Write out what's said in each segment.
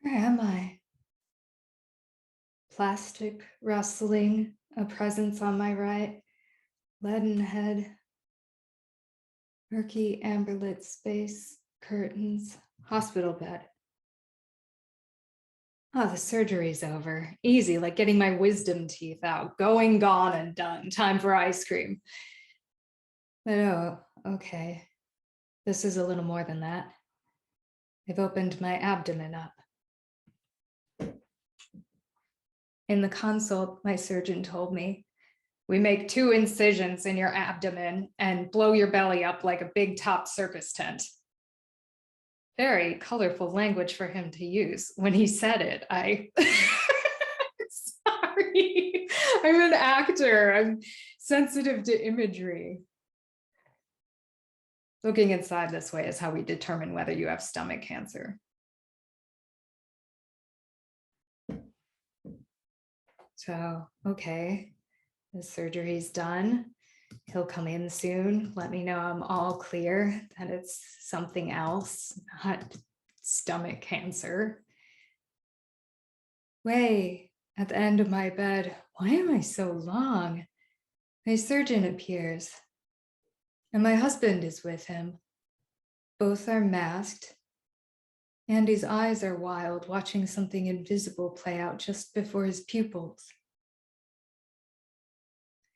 Where am I? Plastic rustling, a presence on my right, leaden head, murky amber-lit space, curtains, hospital bed. Oh, the surgery's over. Easy, like getting my wisdom teeth out. Going, gone, and done. Time for ice cream. But oh, okay. This is a little more than that. They've opened my abdomen up. In the consult, my surgeon told me, we make 2 incisions in your abdomen and blow your belly up like a big top circus tent. Very colorful language for him to use. When he said it, sorry, I'm an actor. I'm sensitive to imagery. Looking inside this way is how we determine whether you have stomach cancer. So, okay, the surgery's done. He'll come in soon. Let me know I'm all clear, that it's something else, not stomach cancer. Way at the end of my bed, why am I so long? My surgeon appears, and my husband is with him. Both are masked. Andy's eyes are wild, watching something invisible play out just before his pupils.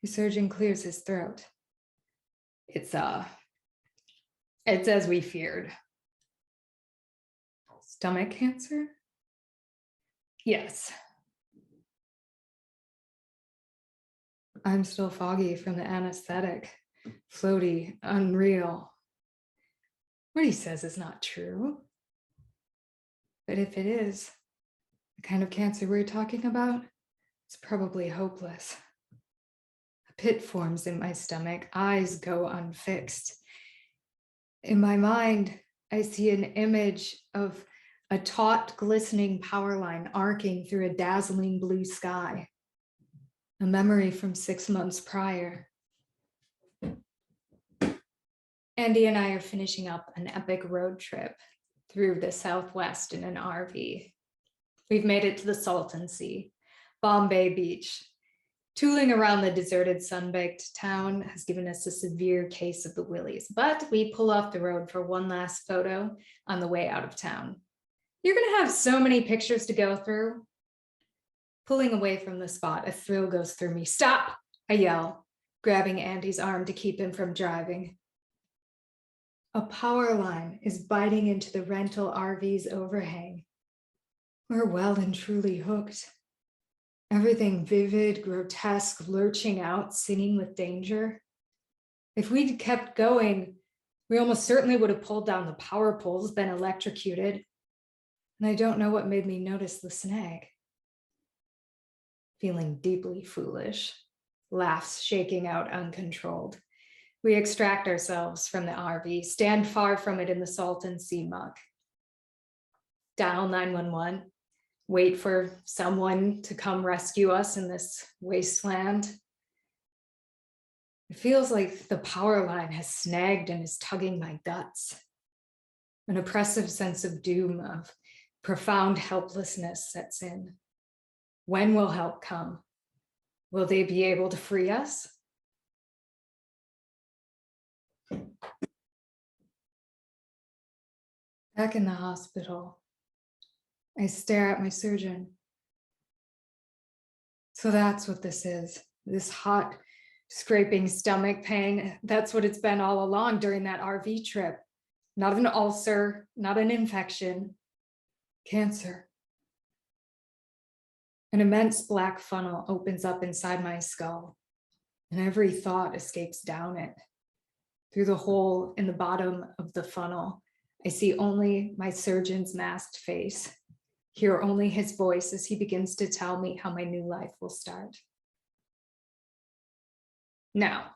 The surgeon clears his throat. It's as we feared. Stomach cancer? Yes. I'm still foggy from the anesthetic, floaty, unreal. What he says is not true. But if it is, the kind of cancer we're talking about, it's probably hopeless. A pit forms in my stomach, eyes go unfixed. In my mind, I see an image of a taut, glistening power line arcing through a dazzling blue sky. A memory from 6 months prior. Andy and I are finishing up an epic road trip through the Southwest in an RV. We've made it to the Salton Sea, Bombay Beach. Tooling around the deserted, sun-baked town has given us a severe case of the willies, but we pull off the road for one last photo on the way out of town. You're gonna have so many pictures to go through. Pulling away from the spot, a thrill goes through me. Stop, I yell, grabbing Andy's arm to keep him from driving. A power line is biting into the rental RV's overhang. We're well and truly hooked. Everything vivid, grotesque, lurching out, singing with danger. If we'd kept going, we almost certainly would have pulled down the power poles, been electrocuted. And I don't know what made me notice the snag. Feeling deeply foolish, laughs shaking out uncontrolled. We extract ourselves from the RV, stand far from it in the Salton Sea muck. Dial 911, wait for someone to come rescue us in this wasteland. It feels like the power line has snagged and is tugging my guts. An oppressive sense of doom, of profound helplessness sets in. When will help come? Will they be able to free us? Back in the hospital, I stare at my surgeon. So that's what this is, this hot, scraping stomach pain. That's what it's been all along during that RV trip. Not an ulcer, not an infection, cancer. An immense black funnel opens up inside my skull, and every thought escapes down it. Through the hole in the bottom of the funnel, I see only my surgeon's masked face, hear only his voice as he begins to tell me how my new life will start. Now,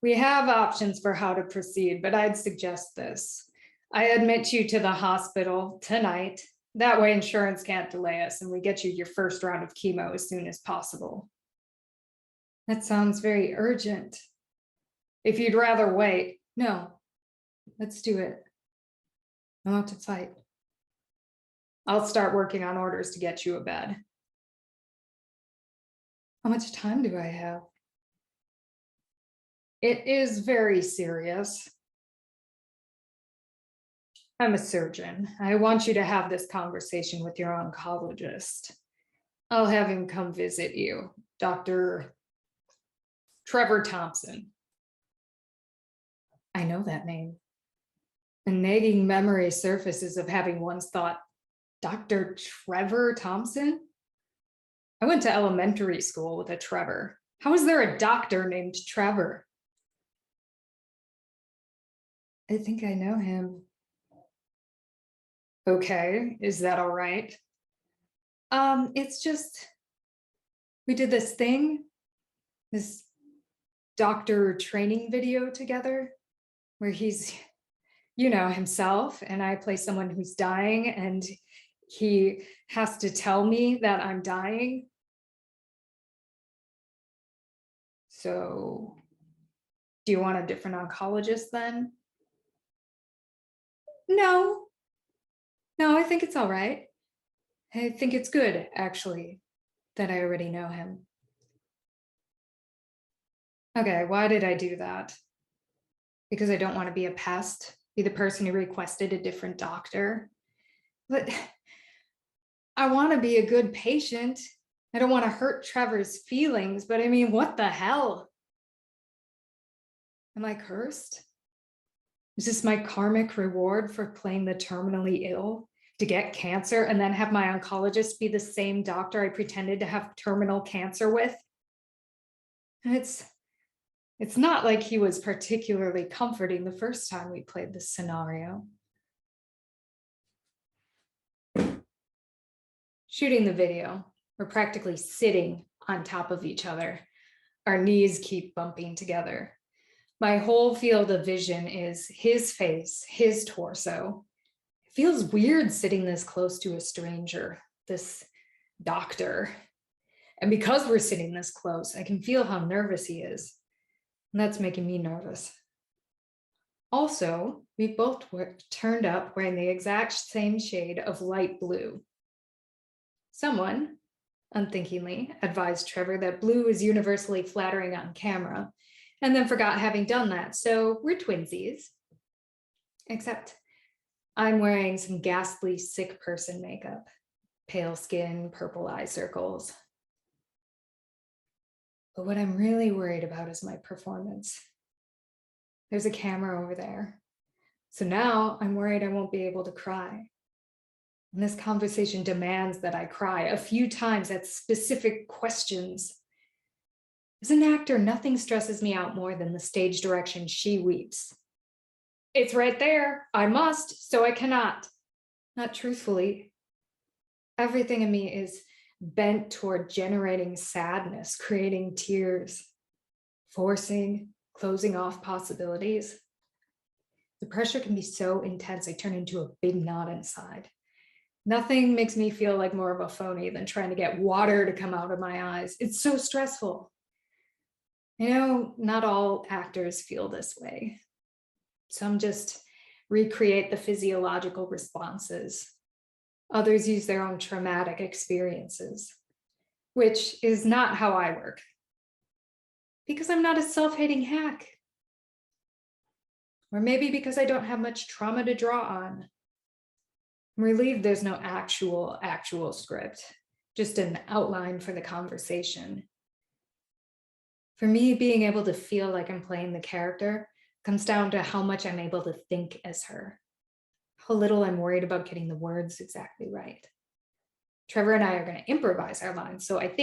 we have options for how to proceed, but I'd suggest this. I admit you to the hospital tonight. That way insurance can't delay us and we get you your first round of chemo as soon as possible. That sounds very urgent. If you'd rather wait, no, let's do it. I want to fight. I'll start working on orders to get you a bed. How much time do I have? It is very serious. I'm a surgeon. I want you to have this conversation with your oncologist. I'll have him come visit you, Dr. Trevor Thompson. I know that name. A nagging memory surfaces of having once thought, Dr. Trevor Thompson? I went to elementary school with a Trevor. How is there a doctor named Trevor? I think I know him. Okay, is that all right? It's just, we did this thing, this doctor training video together, where he's, himself, and I play someone who's dying, and he has to tell me that I'm dying. So, do you want a different oncologist then? No, I think it's all right. I think it's good, actually, that I already know him. Okay, why did I do that? Because I don't want to be a pest, be the person who requested a different doctor. But I want to be a good patient. I don't want to hurt Trevor's feelings, but I mean, what the hell? Am I cursed? Is this my karmic reward for playing the terminally ill? To get cancer and then have my oncologist be the same doctor I pretended to have terminal cancer with? And it's not like he was particularly comforting the first time we played this scenario. Shooting the video, we're practically sitting on top of each other. Our knees keep bumping together. My whole field of vision is his face, his torso. It feels weird sitting this close to a stranger, this doctor. And because we're sitting this close, I can feel how nervous he is. And that's making me nervous. Also, we both turned up wearing the exact same shade of light blue. Someone, unthinkingly, advised Trevor that blue is universally flattering on camera, and then forgot having done that, so we're twinsies. Except I'm wearing some ghastly sick person makeup, pale skin, purple eye circles. But what I'm really worried about is my performance. There's a camera over there. So now I'm worried I won't be able to cry. And this conversation demands that I cry a few times at specific questions. As an actor, nothing stresses me out more than the stage direction she weeps. It's right there. I must, so I cannot. Not truthfully. Everything in me is bent toward generating sadness, creating tears, forcing, closing off possibilities. The pressure can be so intense, I turn into a big knot inside. Nothing makes me feel like more of a phony than trying to get water to come out of my eyes. It's so stressful. Not all actors feel this way. Some just recreate the physiological responses. Others use their own traumatic experiences, which is not how I work. Because I'm not a self-hating hack. Or maybe because I don't have much trauma to draw on. I'm relieved there's no actual script, just an outline for the conversation. For me, being able to feel like I'm playing the character comes down to how much I'm able to think as her, how little I'm worried about getting the words exactly right. Trevor and I are going to improvise our lines, so I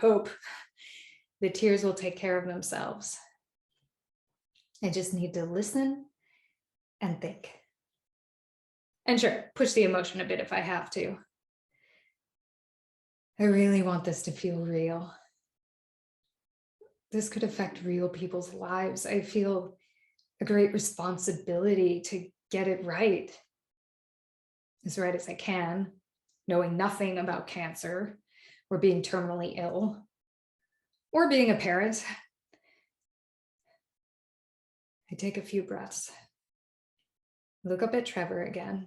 hope, the tears will take care of themselves. I just need to listen and think. And sure, push the emotion a bit if I have to. I really want this to feel real. This could affect real people's lives. I feel a great responsibility to get it right. As right as I can, knowing nothing about cancer or being terminally ill or being a parent. I take a few breaths, look up at Trevor again,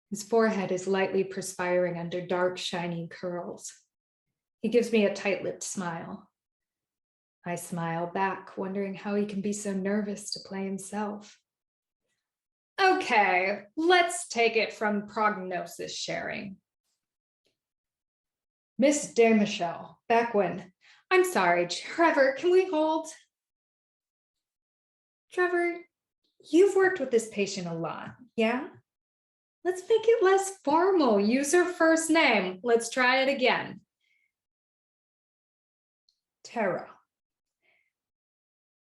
His forehead is lightly perspiring under dark, shiny curls. He gives me a tight-lipped smile. I smile back, wondering how he can be so nervous to play himself. Okay, let's take it from prognosis sharing. Miss Desmichel, back when? I'm sorry, Trevor, can we hold? Trevor, you've worked with this patient a lot, yeah? Let's make it less formal. Use her first name. Let's try it again. Tara.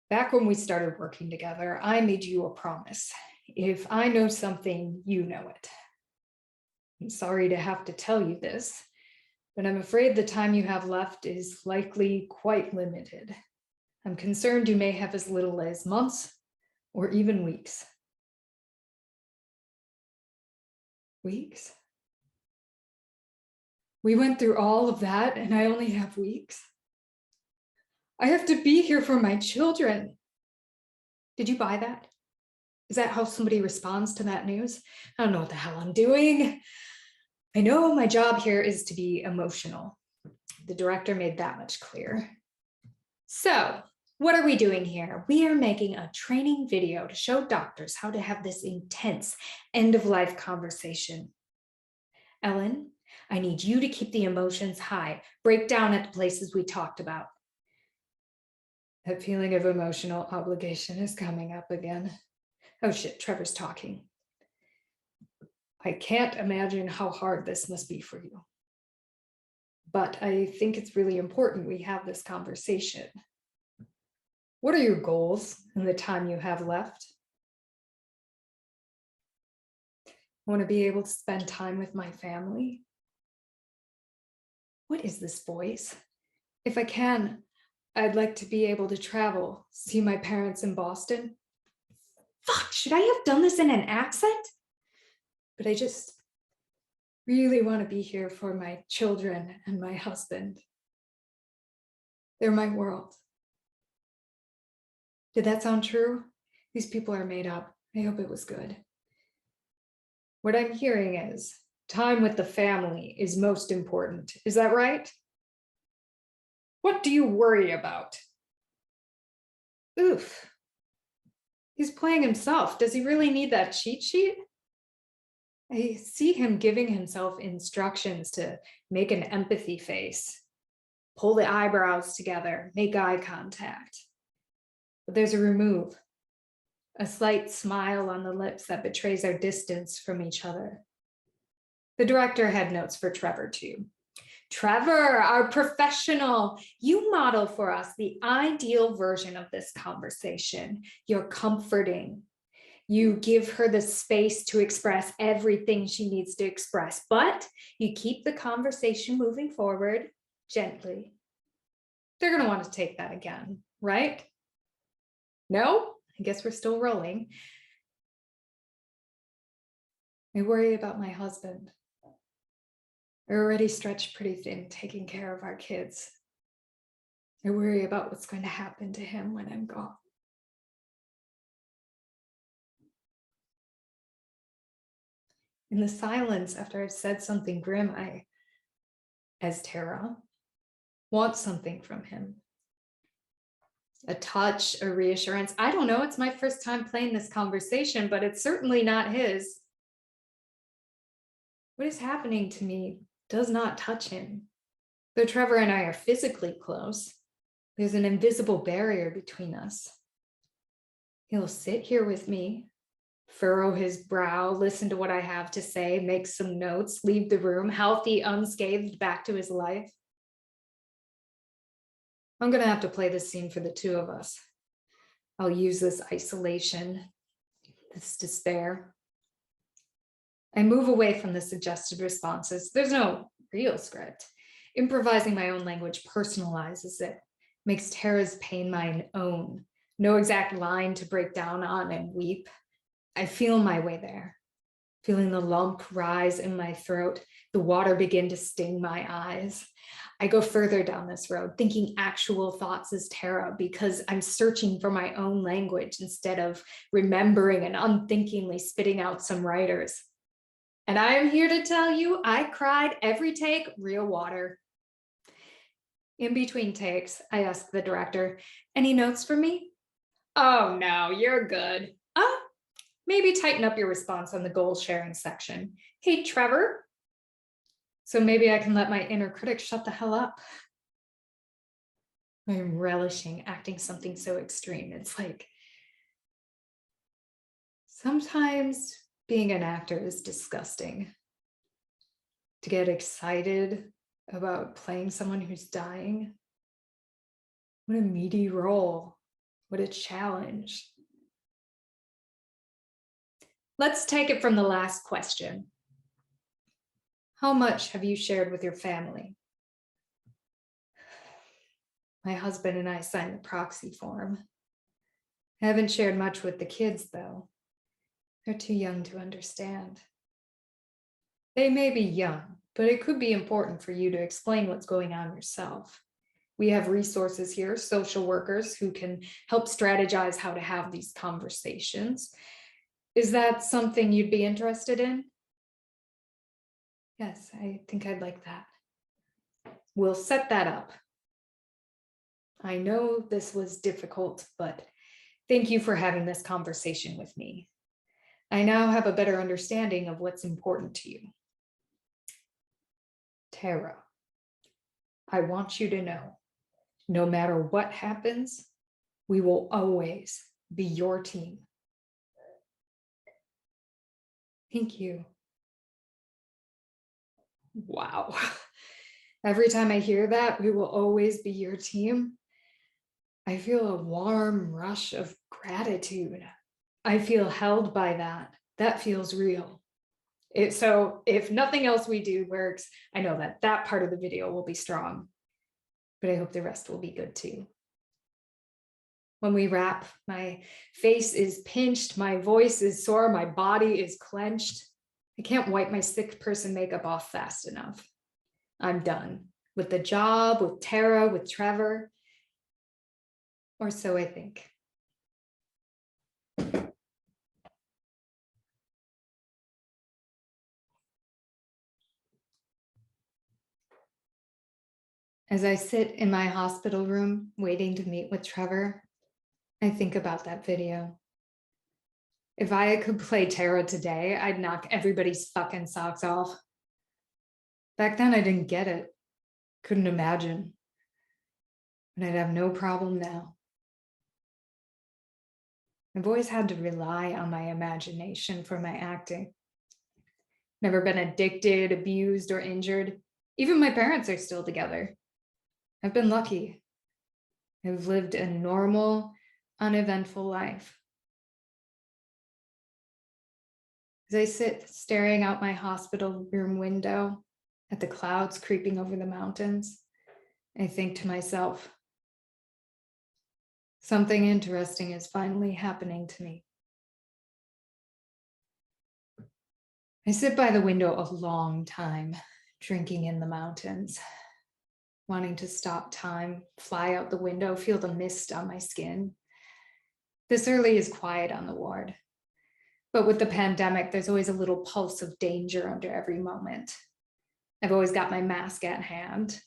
Back when we started working together, I made you a promise. If I know something, you know it. I'm sorry to have to tell you this, but I'm afraid the time you have left is likely quite limited. I'm concerned you may have as little as months or even weeks. Weeks? We went through all of that and I only have weeks. I have to be here for my children. Did you buy that? Is that how somebody responds to that news? I don't know what the hell I'm doing. I know my job here is to be emotional. The director made that much clear. So, what are we doing here? We are making a training video to show doctors how to have this intense end-of-life conversation. Ellen, I need you to keep the emotions high. Break down at the places we talked about. That feeling of emotional obligation is coming up again. Oh shit, Trevor's talking. I can't imagine how hard this must be for you. But I think it's really important we have this conversation. What are your goals in the time you have left? I want to be able to spend time with my family. What is this voice? If I can, I'd like to be able to travel, see my parents in Boston. Fuck, should I have done this in an accent? But I just really want to be here for my children and my husband. They're my world. Did that sound true? These people are made up. I hope it was good. What I'm hearing is time with the family is most important. Is that right? What do you worry about? Oof. He's playing himself. Does he really need that cheat sheet? I see him giving himself instructions to make an empathy face, pull the eyebrows together, make eye contact. But there's a remove, a slight smile on the lips that betrays our distance from each other. The director had notes for Trevor too. Trevor, our professional, you model for us the ideal version of this conversation. You're comforting. You give her the space to express everything she needs to express, but you keep the conversation moving forward gently. They're going to want to take that again, right? No? I guess we're still rolling. I worry about my husband. We're already stretched pretty thin taking care of our kids. I worry about what's going to happen to him when I'm gone. In the silence, after I've said something grim, I, as Tara, want something from him. A touch, a reassurance. I don't know, it's my first time playing this conversation, but it's certainly not his. What is happening to me does not touch him. Though Trevor and I are physically close, there's an invisible barrier between us. He'll sit here with me, furrow his brow, listen to what I have to say, make some notes, leave the room, healthy, unscathed, back to his life. I'm gonna have to play this scene for the two of us. I'll use this isolation, this despair. I move away from the suggested responses. There's no real script. Improvising my own language personalizes it, makes Tara's pain mine own. No exact line to break down on and weep. I feel my way there, feeling the lump rise in my throat, the water begin to sting my eyes. I go further down this road, thinking actual thoughts as Tara, because I'm searching for my own language instead of remembering and unthinkingly spitting out some writers. And I am here to tell you, I cried every take, real water. In between takes, I asked the director, any notes for me? Oh no, you're good. Maybe tighten up your response on the goal sharing section. Hey, Trevor. So maybe I can let my inner critic shut the hell up. I'm relishing acting something so extreme. It's like, sometimes being an actor is disgusting. To get excited about playing someone who's dying. What a meaty role. What a challenge. Let's take it from the last question. How much have you shared with your family? My husband and I signed the proxy form. I haven't shared much with the kids, though. They're too young to understand. They may be young, but it could be important for you to explain what's going on yourself. We have resources here, social workers who can help strategize how to have these conversations. Is that something you'd be interested in? Yes, I think I'd like that. We'll set that up. I know this was difficult, but thank you for having this conversation with me. I now have a better understanding of what's important to you. Tara, I want you to know, no matter what happens, we will always be your team. Thank you. Wow. Every time I hear that, we will always be your team, I feel a warm rush of gratitude. I feel held by that. That feels real. So if nothing else we do works, I know that that part of the video will be strong, but I hope the rest will be good too. When we wrap, my face is pinched, my voice is sore, my body is clenched. I can't wipe my sick person makeup off fast enough. I'm done with the job, with Tara, with Trevor, or so I think. As I sit in my hospital room waiting to meet with Trevor, I think about that video. If I could play Tara today, I'd knock everybody's fucking socks off. Back then, I didn't get it. Couldn't imagine. But I'd have no problem now. I've always had to rely on my imagination for my acting. Never been addicted, abused, or injured. Even my parents are still together. I've been lucky. I've lived a normal, uneventful life. As I sit staring out my hospital room window at the clouds creeping over the mountains, I think to myself, something interesting is finally happening to me. I sit by the window a long time, drinking in the mountains, wanting to stop time, fly out the window, feel the mist on my skin. This early is quiet on the ward. But with the pandemic, there's always a little pulse of danger under every moment. I've always got my mask at hand.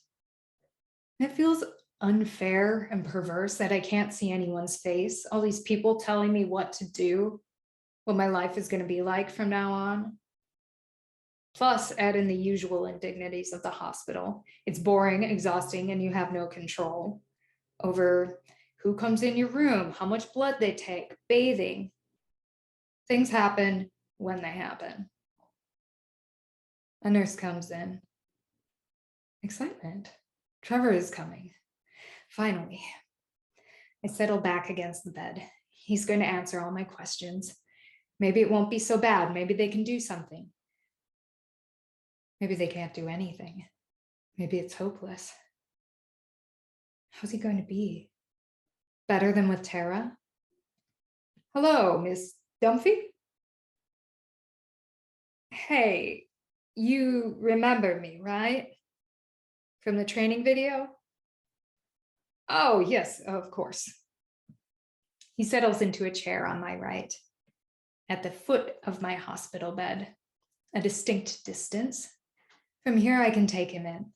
It feels unfair and perverse that I can't see anyone's face. All these people telling me what to do, what my life is going to be like from now on. Plus, add in the usual indignities of the hospital. It's boring, exhausting, and you have no control over who comes in your room, how much blood they take, bathing. Things happen when they happen. A nurse comes in. Excitement. Trevor is coming. Finally. I settle back against the bed. He's going to answer all my questions. Maybe it won't be so bad. Maybe they can do something. Maybe they can't do anything. Maybe it's hopeless. How's he going to be? Better than with Tara? Hello, Miss Dunphy? Hey, you remember me, right? From the training video? Oh, yes, of course. He settles into a chair on my right, at the foot of my hospital bed. a distinct distance. From here, I can take him in.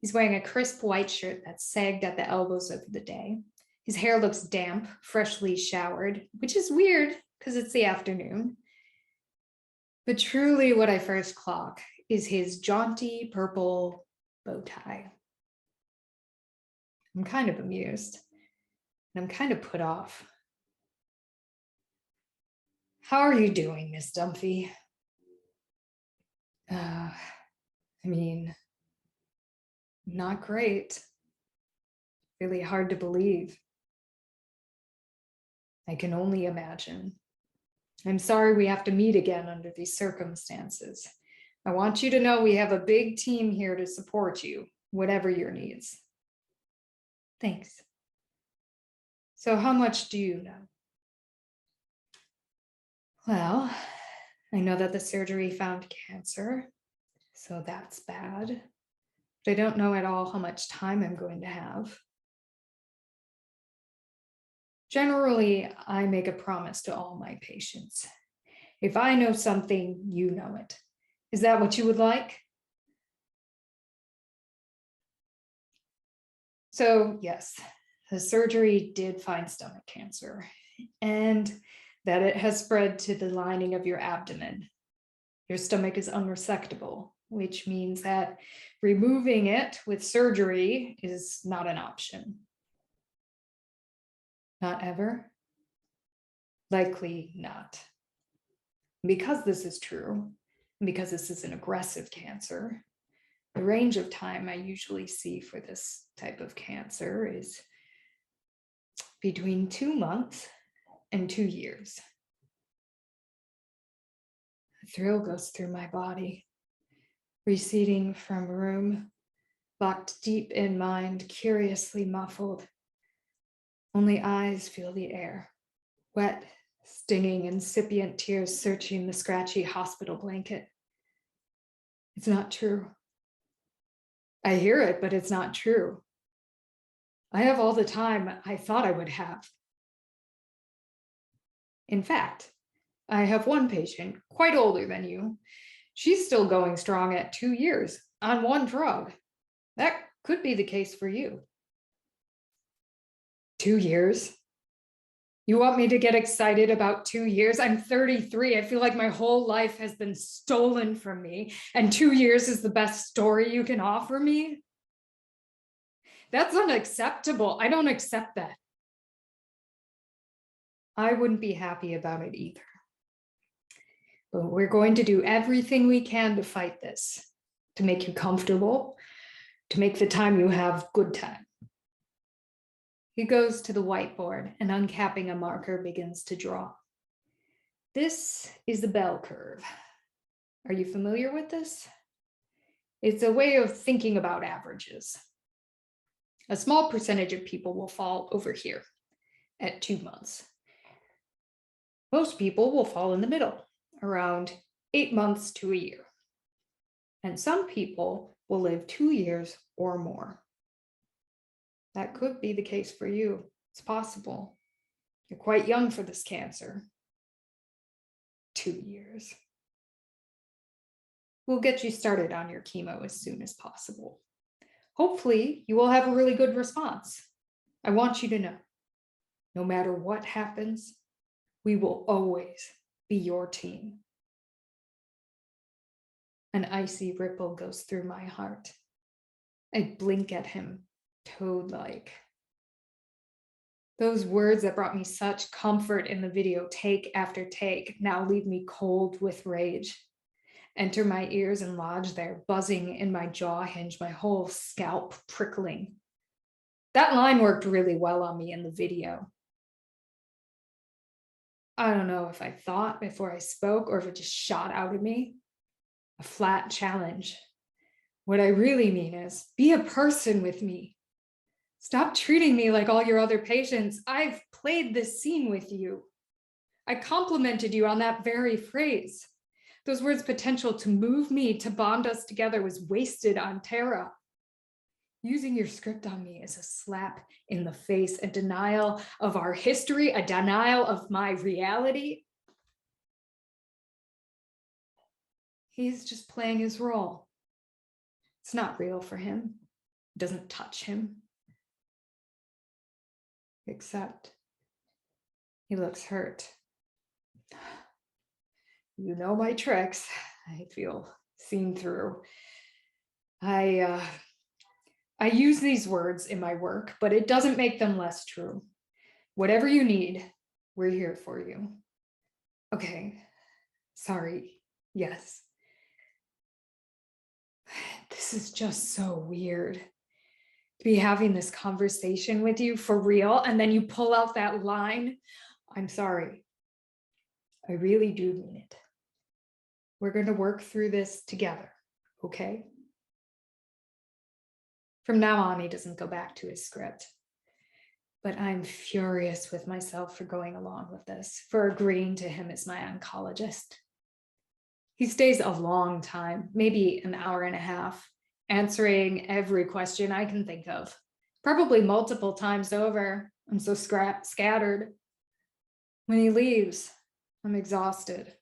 He's wearing a crisp white shirt that's sagged at the elbows over the day. His hair looks damp, freshly showered, which is weird because it's the afternoon. But truly what I first clock is his jaunty purple bow tie. I'm kind of amused, and I'm kind of put off. How are you doing, Miss Dunphy? Not great. Really hard to believe. I can only imagine. I'm sorry we have to meet again under these circumstances. I want you to know we have a big team here to support you, whatever your needs. Thanks. So how much do you know? Well, I know that the surgery found cancer, so that's bad. But I don't know at all how much time I'm going to have. Generally, I make a promise to all my patients. If I know something, you know it. Is that what you would like? So yes, the surgery did find stomach cancer, and that it has spread to the lining of your abdomen. Your stomach is unresectable, which means that removing it with surgery is not an option. Not ever? Likely not. Because this is true, because this is an aggressive cancer, the range of time I usually see for this type of cancer is between 2 months and 2 years. A thrill goes through my body, receding from room, locked deep in mind, curiously muffled. Only eyes feel the air, wet, stinging, incipient tears searching the scratchy hospital blanket. It's not true. I hear it, but it's not true. I have all the time I thought I would have. In fact, I have one patient, quite older than you. She's still going strong at 2 years on one drug. That could be the case for you. 2 years? You want me to get excited about 2 years? I'm 33. I feel like my whole life has been stolen from me, and 2 years is the best story you can offer me? That's unacceptable. I don't accept that. I wouldn't be happy about it either. But we're going to do everything we can to fight this, to make you comfortable, to make the time you have good time. He goes to the whiteboard and, uncapping a marker, begins to draw. This is the bell curve. Are you familiar with this? It's a way of thinking about averages. A small percentage of people will fall over here at 2 months. Most people will fall in the middle, around 8 months to a year. And some people will live 2 years or more. That could be the case for you. It's possible. You're quite young for this cancer. 2 years. We'll get you started on your chemo as soon as possible. Hopefully, you will have a really good response. I want you to know, no matter what happens, we will always be your team. An icy ripple goes through my heart. I blink at him, toad-like. Those words that brought me such comfort in the video, take after take, now leave me cold with rage. Enter my ears and lodge there, buzzing in my jaw hinge, my whole scalp prickling. That line worked really well on me in the video. I don't know if I thought before I spoke or if it just shot out of me. A flat challenge. What I really mean is, be a person with me. Stop treating me like all your other patients. I've played this scene with you. I complimented you on that very phrase. Those words' potential to move me, to bond us together, was wasted on Tara. Using your script on me is a slap in the face, a denial of our history, a denial of my reality. He's just playing his role. It's not real for him. It doesn't touch him. Except he looks hurt. You know my tricks. I feel seen through. I use these words in my work, but it doesn't make them less true. Whatever you need, we're here for you. Okay, sorry, yes. This is just so weird to be having this conversation with you for real, and then you pull out that line. I'm sorry. I really do mean it. We're going to work through this together, okay? From now on, he doesn't go back to his script. But I'm furious with myself for going along with this, for agreeing to him as my oncologist. He stays a long time, maybe an hour and a half, answering every question I can think of, probably multiple times over. I'm so scattered. When he leaves, I'm exhausted.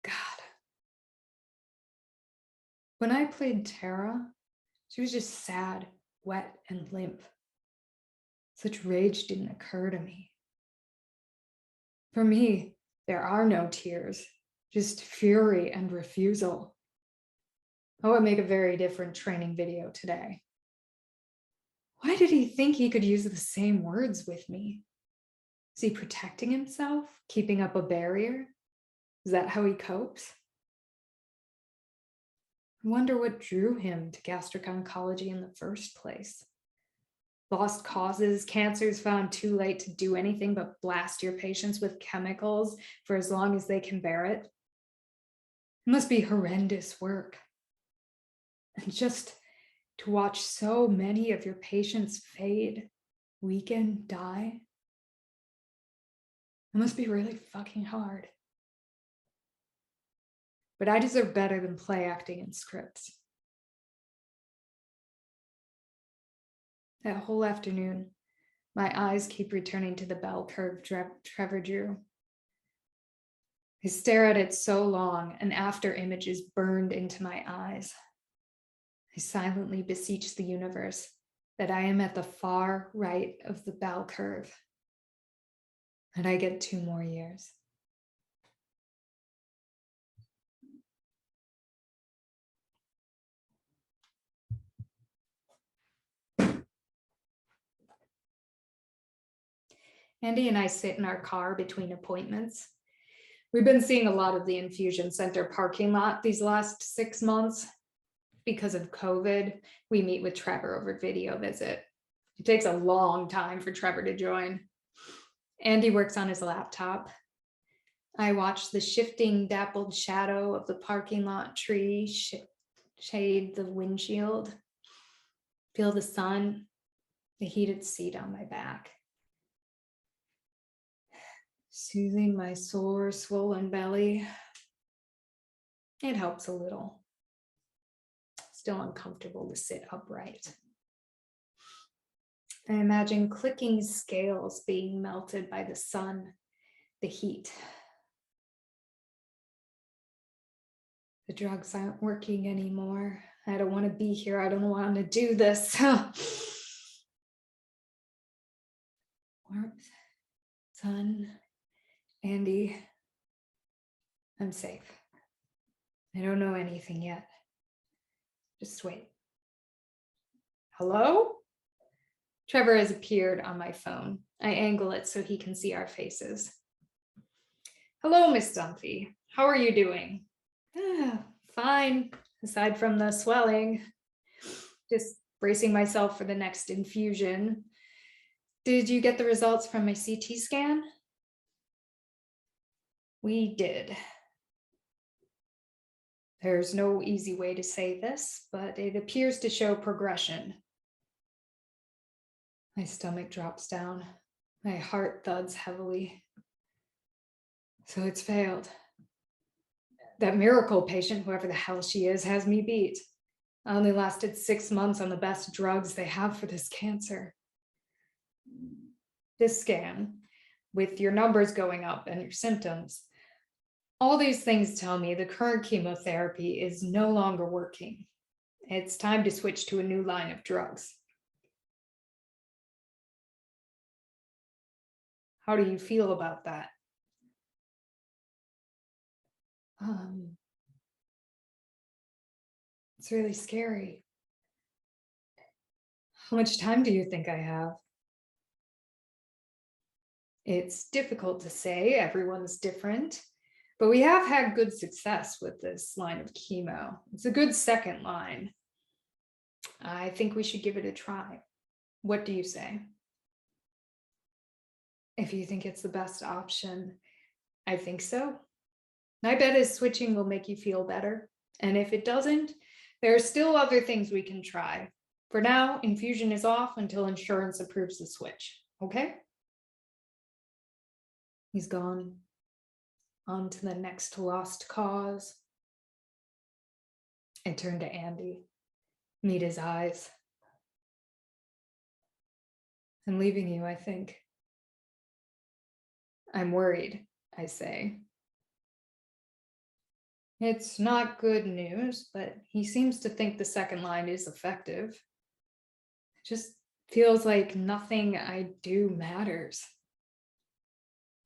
God. When I played Tara, she was just sad, wet, and limp. Such rage didn't occur to me. For me, there are no tears, just fury and refusal. I would make a very different training video today. Why did he think he could use the same words with me? Is he protecting himself, keeping up a barrier? Is that how he copes? I wonder what drew him to gastric oncology in the first place. Lost causes, cancers found too late to do anything but blast your patients with chemicals for as long as they can bear it. It must be horrendous work. And just to watch so many of your patients fade, weaken, die, it must be really fucking hard. But I deserve better than play acting in scripts. That whole afternoon, my eyes keep returning to the bell curve Trevor drew. I stare at it so long, and after image is burned into my eyes. I silently beseech the universe that I am at the far right of the bell curve, and I get 2 more years. Andy and I sit in our car between appointments. We've been seeing a lot of the infusion center parking lot these last 6 months. Because of COVID, we meet with Trevor over video visit. It takes a long time for Trevor to join. Andy works on his laptop. I watch the shifting dappled shadow of the parking lot tree shade the windshield, feel the sun, the heated seat on my back. Soothing my sore, swollen belly. It helps a little. Still uncomfortable to sit upright. I imagine clicking scales being melted by the sun, the heat. The drugs aren't working anymore. I don't want to be here. I don't want to do this. Warmth, sun, Andy, I'm safe. I don't know anything yet. Just wait. Hello? Trevor has appeared on my phone. I angle it so he can see our faces. Hello, Miss Dunphy. How are you doing? Fine, aside from the swelling. Just bracing myself for the next infusion. Did you get the results from my CT scan? We did. There's no easy way to say this, but it appears to show progression. My stomach drops down. My heart thuds heavily. So it's failed. That miracle patient, whoever the hell she is, has me beat. I only lasted 6 months on the best drugs they have for this cancer. This scan, with your numbers going up and your symptoms, All these things tell me the current chemotherapy is no longer working. It's time to switch to a new line of drugs. How do you feel about that? It's really scary. How much time do you think I have? It's difficult to say, everyone's different, but we have had good success with this line of chemo. It's a good second line. I think we should give it a try. What do you say? If you think it's the best option, I think so. My bet is switching will make you feel better. And if it doesn't, there are still other things we can try. For now, infusion is off until insurance approves the switch. Okay? He's gone. On to the next lost cause. I turn to Andy, meet his eyes. I'm leaving you, I think. I'm worried, I say. It's not good news, but he seems to think the second line is effective. It just feels like nothing I do matters.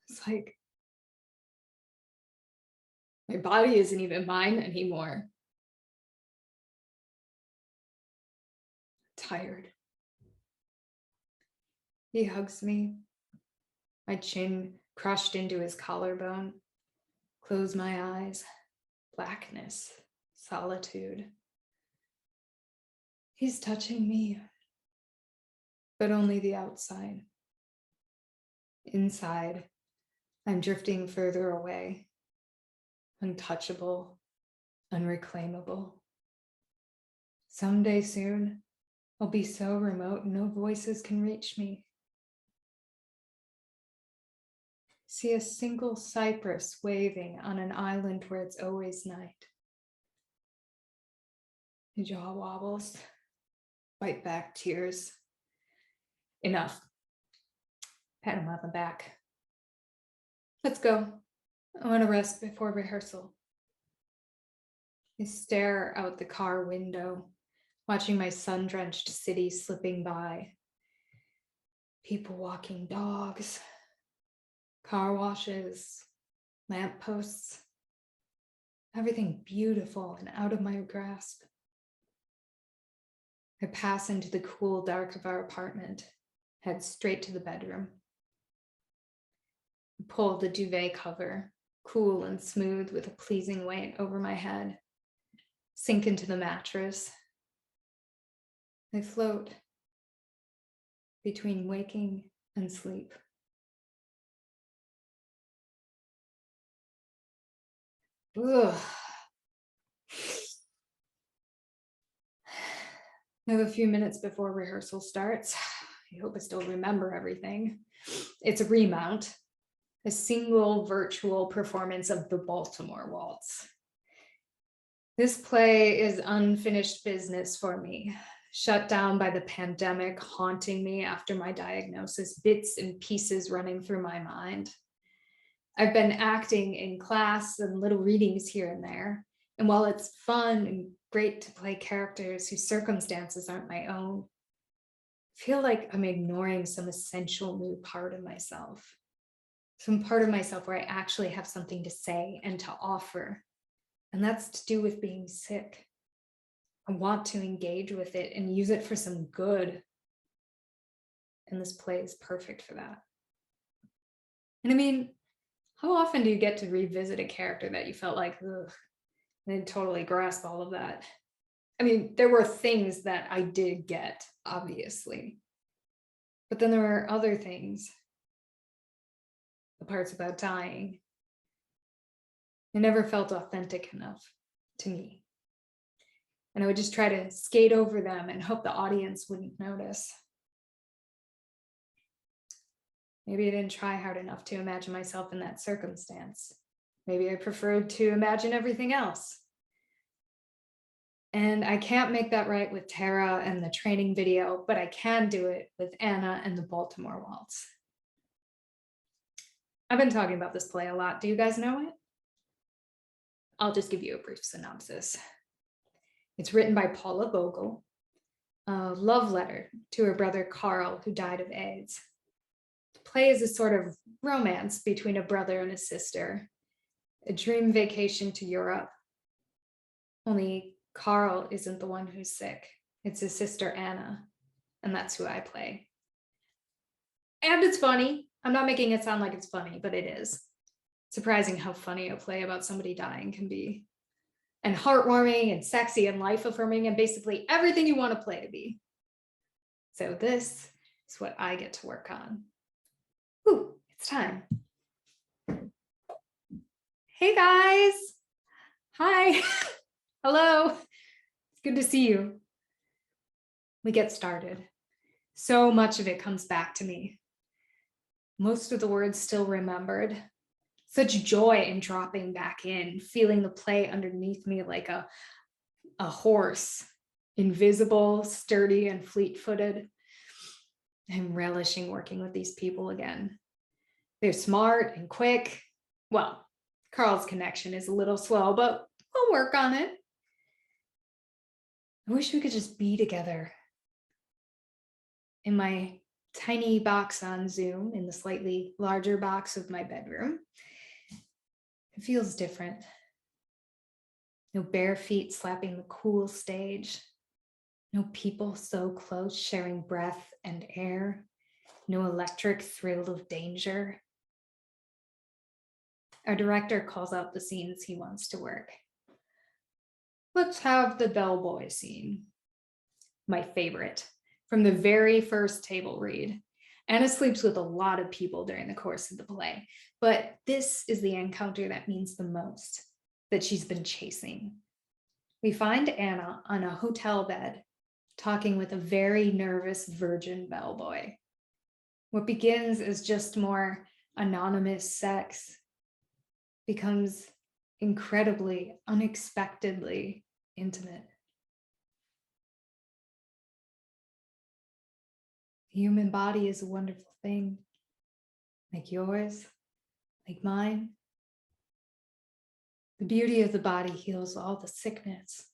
It's like my body isn't even mine anymore. Tired. He hugs me, my chin crushed into his collarbone. Close my eyes. Blackness, solitude. He's touching me, but only the outside. Inside, I'm drifting further away, untouchable, unreclaimable. Someday soon, I'll be so remote no voices can reach me. See a single cypress waving on an island where it's always night. The jaw wobbles, fight back tears. Enough. Pat him on the back. Let's go. I want to rest before rehearsal. I stare out the car window, watching my sun-drenched city slipping by. People walking dogs, car washes, lampposts, everything beautiful and out of my grasp. I pass into the cool dark of our apartment, head straight to the bedroom. Pull the duvet cover, cool and smooth with a pleasing weight over my head. Sink into the mattress. I float between waking and sleep. Ugh. I have a few minutes before rehearsal starts. I hope I still remember everything. It's a remount, a single virtual performance of the Baltimore Waltz. This play is unfinished business for me, shut down by the pandemic, haunting me after my diagnosis, bits and pieces running through my mind. I've been acting in class and little readings here and there. And while it's fun and great to play characters whose circumstances aren't my own, I feel like I'm ignoring some essential new part of myself. Some part of myself where I actually have something to say and to offer. And that's to do with being sick. I want to engage with it and use it for some good. And this play is perfect for that. And I mean, how often do you get to revisit a character that you felt like, ugh, I didn't totally grasp all of that? I mean, there were things that I did get, obviously. But then there were other things. The parts about dying. It never felt authentic enough to me. And I would just try to skate over them and hope the audience wouldn't notice. Maybe I didn't try hard enough to imagine myself in that circumstance. Maybe I preferred to imagine everything else. And I can't make that right with Tara and the training video, but I can do it with Anna and the Baltimore Waltz. I've been talking about this play a lot. Do you guys know it? I'll just give you a brief synopsis. It's written by Paula Vogel, a love letter to her brother Carl, who died of AIDS. The play is a sort of romance between a brother and a sister, a dream vacation to Europe. Only Carl isn't the one who's sick. It's his sister Anna, and that's who I play. And it's funny. I'm not making it sound like it's funny, but it is. Surprising how funny a play about somebody dying can be. And heartwarming and sexy and life-affirming and basically everything you want a play to be. So this is what I get to work on. Ooh, it's time. Hey guys. Hi. Hello. It's good to see you. We get started. So much of it comes back to me. Most of the words still remembered. Such joy in dropping back in, feeling the play underneath me like a horse, invisible, sturdy, and fleet-footed. I'm relishing working with these people again. They're smart and quick. Well, Carl's connection is a little slow, but we'll work on it. I wish we could just be together. In my tiny box on Zoom, in the slightly larger box of my bedroom, it feels different. No bare feet slapping the cool stage. No people so close sharing breath and air. No electric thrill of danger. Our director calls out the scenes he wants to work. Let's have the bellboy scene. My favorite, from the very first table read. Anna sleeps with a lot of people during the course of the play, but this is the encounter that means the most, that she's been chasing. We find Anna on a hotel bed, talking with a very nervous virgin bellboy. What begins as just more anonymous sex becomes incredibly, unexpectedly intimate. The human body is a wonderful thing, like yours, like mine. The beauty of the body heals all the sickness,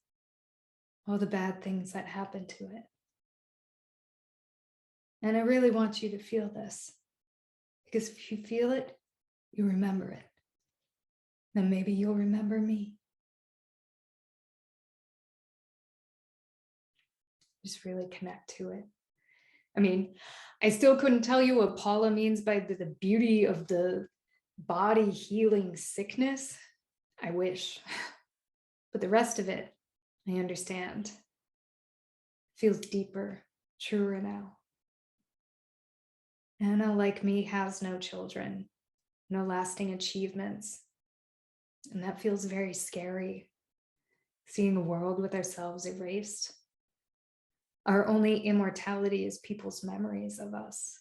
all the bad things that happen to it. And I really want you to feel this, because if you feel it, you remember it. Then maybe you'll remember me. Just really connect to it. I mean, I still couldn't tell you what Paula means by the beauty of the body healing sickness. I wish. But the rest of it, I understand. Feels deeper, truer now. Anna, like me, has no children, no lasting achievements. And that feels very scary, seeing a world with ourselves erased. Our only immortality is people's memories of us,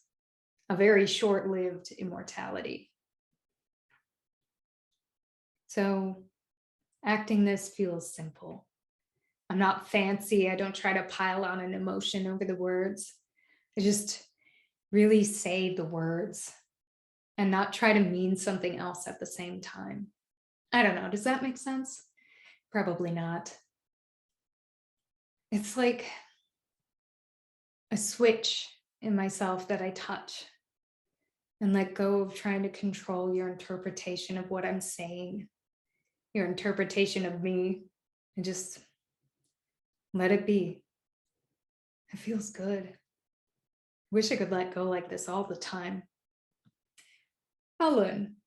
a very short-lived immortality. So acting this feels simple. I'm not fancy. I don't try to pile on an emotion over the words. I just really say the words and not try to mean something else at the same time. I don't know. Does that make sense? Probably not. It's like a switch in myself that I touch and let go of trying to control your interpretation of what I'm saying, your interpretation of me, and just let it be. It feels good. Wish I could let go like this all the time. Helen,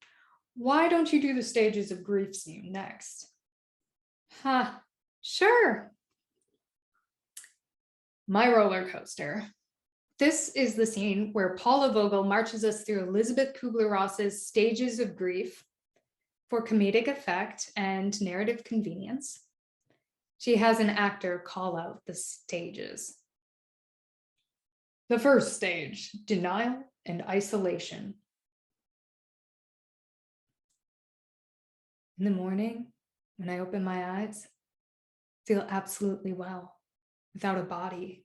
why don't you do the stages of grief scene next? Sure. My roller coaster. This is the scene where Paula Vogel marches us through Elizabeth Kubler-Ross's stages of grief for comedic effect and narrative convenience. She has an actor call out the stages. The first stage, denial and isolation. In the morning, when I open my eyes, I feel absolutely well, without a body.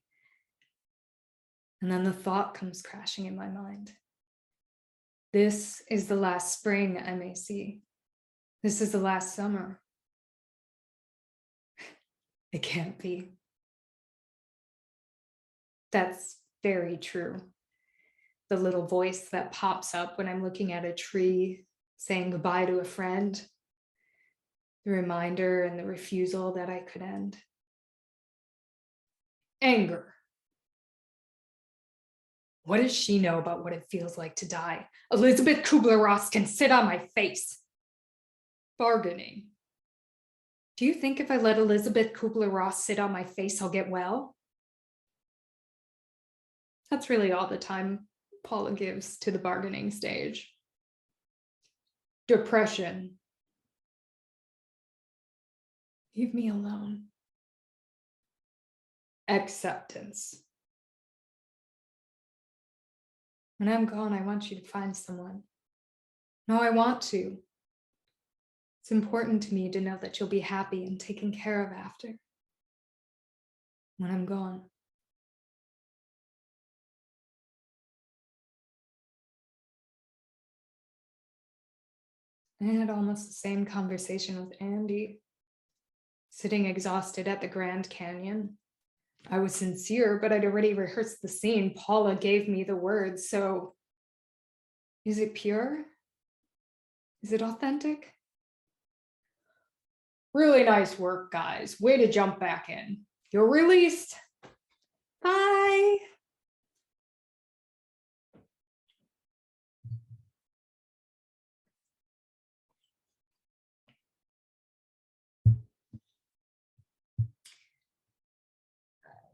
And then the thought comes crashing in my mind. This is the last spring I may see. This is the last summer. It can't be. That's very true. The little voice that pops up when I'm looking at a tree, saying goodbye to a friend, the reminder and the refusal that I could end. Anger. What does she know about what it feels like to die? Elizabeth Kubler-Ross can sit on my face. Bargaining. Do you think if I let Elizabeth Kubler-Ross sit on my face, I'll get well? That's really all the time Paula gives to the bargaining stage. Depression. Leave me alone. Acceptance. When I'm gone, I want you to find someone. No, I want to. It's important to me to know that you'll be happy and taken care of after. When I'm gone. I had almost the same conversation with Andy, sitting exhausted at the Grand Canyon. I was sincere, but I'd already rehearsed the scene. Paula gave me the words, so is it pure? Is it authentic? Really nice work, guys. Way to jump back in. You're released. Bye.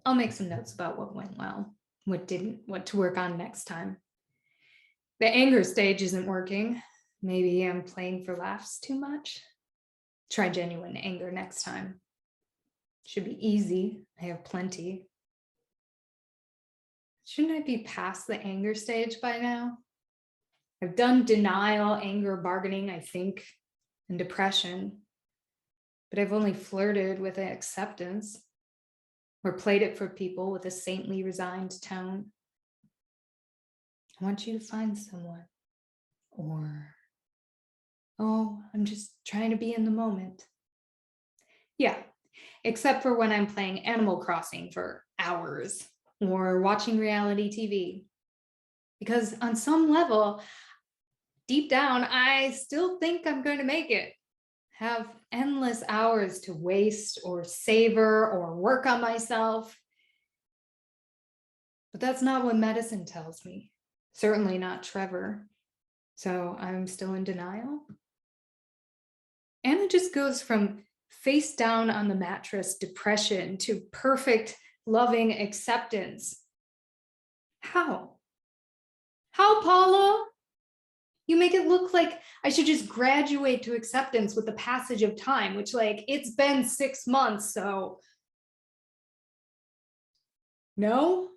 I'll make some notes about what went well, what didn't, what to work on next time. The anger stage isn't working. Maybe I'm playing for laughs too much. Try genuine anger next time. Should be easy. I have plenty. Shouldn't I be past the anger stage by now? I've done denial, anger, bargaining, I think, and depression, but I've only flirted with acceptance or played it for people with a saintly, resigned tone. I want you to find someone, or, oh, I'm just trying to be in the moment. Yeah, except for when I'm playing Animal Crossing for hours or watching reality TV. Because on some level, deep down, I still think I'm going to make it. Have endless hours to waste or savor or work on myself. But that's not what medicine tells me. Certainly not Trevor. So I'm still in denial. Anna just goes from face down on the mattress depression to perfect, loving acceptance. How? How, Paula? You make it look like I should just graduate to acceptance with the passage of time, which, like, it's been 6 months, so. No?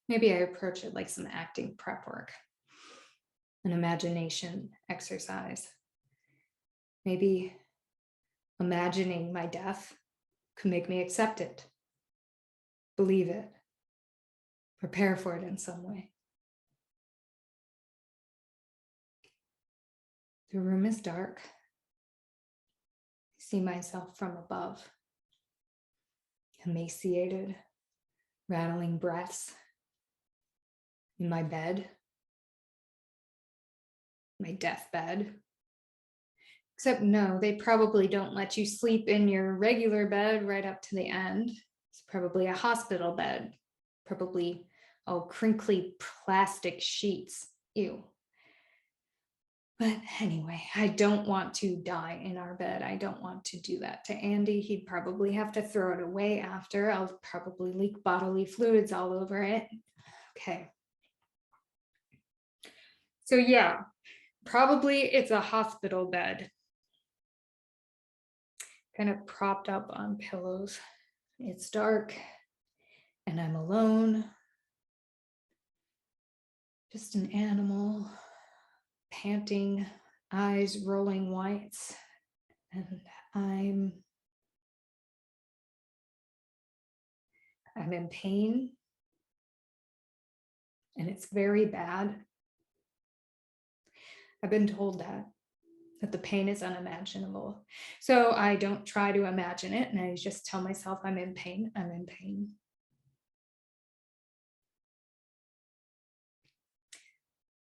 Maybe I approach it like some acting prep work, an imagination exercise. Maybe imagining my death could make me accept it, believe it, prepare for it in some way. The room is dark. I see myself from above, emaciated, rattling breaths in my bed, my deathbed. Except no, they probably don't let you sleep in your regular bed right up to the end. It's probably a hospital bed, probably all crinkly plastic sheets. Ew. But anyway, I don't want to die in our bed. I don't want to do that to Andy. He'd probably have to throw it away after. I'll probably leak bodily fluids all over it. Okay. So yeah, probably it's a hospital bed. Kind of propped up on pillows. It's dark and I'm alone. Just an animal, panting, eyes rolling whites. And I'm in pain. And it's very bad. I've been told that. that the pain is unimaginable. So I don't try to imagine it, and I just tell myself I'm in pain, I'm in pain.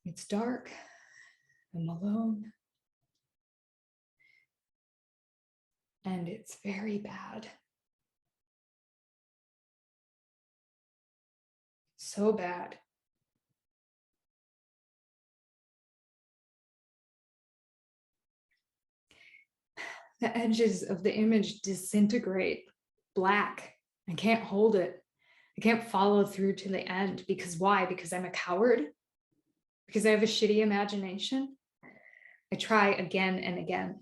It's dark, I'm alone, and it's very bad. So bad. The edges of the image disintegrate black. I can't hold it. I can't follow through to the end. Because why? Because I'm a coward? Because I have a shitty imagination? I try again and again.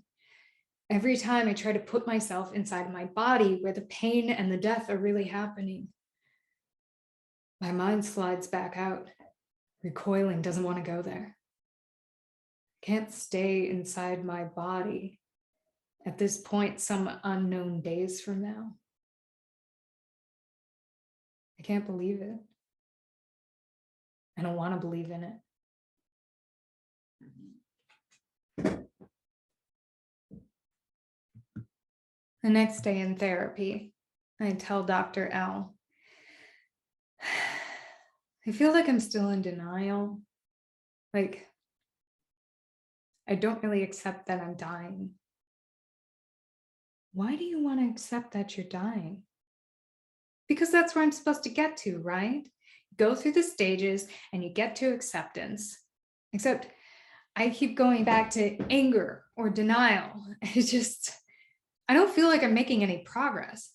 Every time I try to put myself inside my body where the pain and the death are really happening, my mind slides back out. Recoiling, doesn't want to go there. I can't stay inside my body at this point some unknown days from now. I can't believe it. I don't want to believe in it. The next day in therapy, I tell Dr. L, I feel like I'm still in denial. Like, I don't really accept that I'm dying. Why do you want to accept that you're dying? Because that's where I'm supposed to get to, right? Go through the stages and you get to acceptance. Except I keep going back to anger or denial. It's just, I don't feel like I'm making any progress.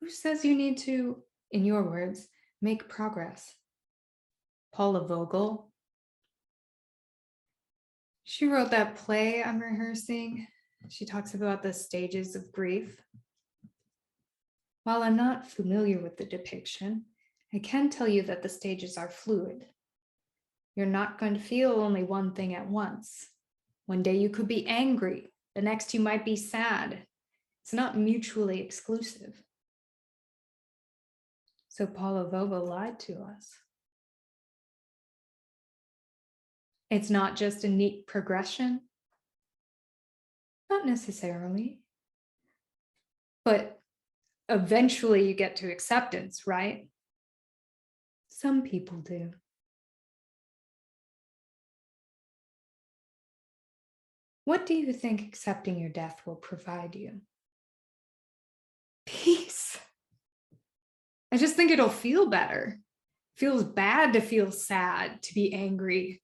Who says you need to, in your words, make progress? Paula Vogel. She wrote that play I'm rehearsing. She talks about the stages of grief. While I'm not familiar with the depiction, I can tell you that the stages are fluid. You're not going to feel only one thing at once. One day you could be angry, the next you might be sad. It's not mutually exclusive. So Paula Vogel lied to us. It's not just a neat progression. Not necessarily. But eventually you get to acceptance, right? Some people do. What do you think accepting your death will provide you? Peace. I just think it'll feel better. It feels bad to feel sad, to be angry.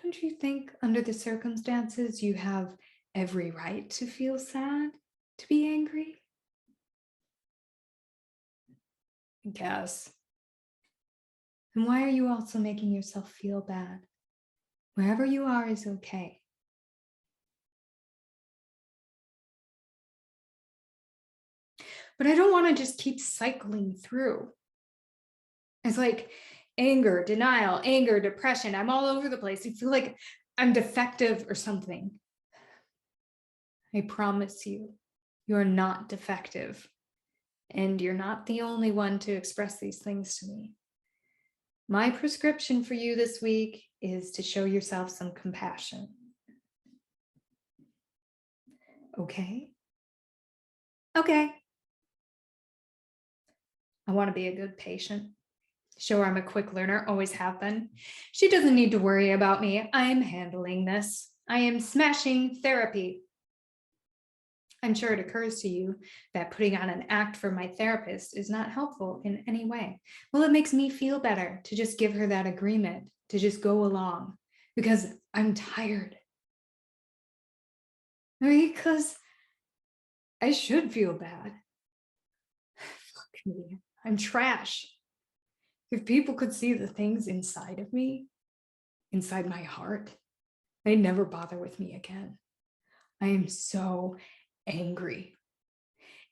Don't you think under the circumstances you have every right to feel sad, to be angry? I guess. And why are you also making yourself feel bad? Wherever you are is okay. But I don't want to just keep cycling through. It's like anger, denial, anger, depression. I'm all over the place. I feel like I'm defective or something. I promise you, you're not defective. And you're not the only one to express these things to me. My prescription for you this week is to show yourself some compassion. Okay? Okay. I want to be a good patient. Show her I'm a quick learner, always have been. She doesn't need to worry about me. I'm handling this. I am smashing therapy. I'm sure it occurs to you that putting on an act for my therapist is not helpful in any way. Well, it makes me feel better to just give her that agreement, to just go along, because I'm tired. Because I should feel bad. Fuck me, I'm trash. If people could see the things inside of me, inside my heart, they'd never bother with me again. I am so angry.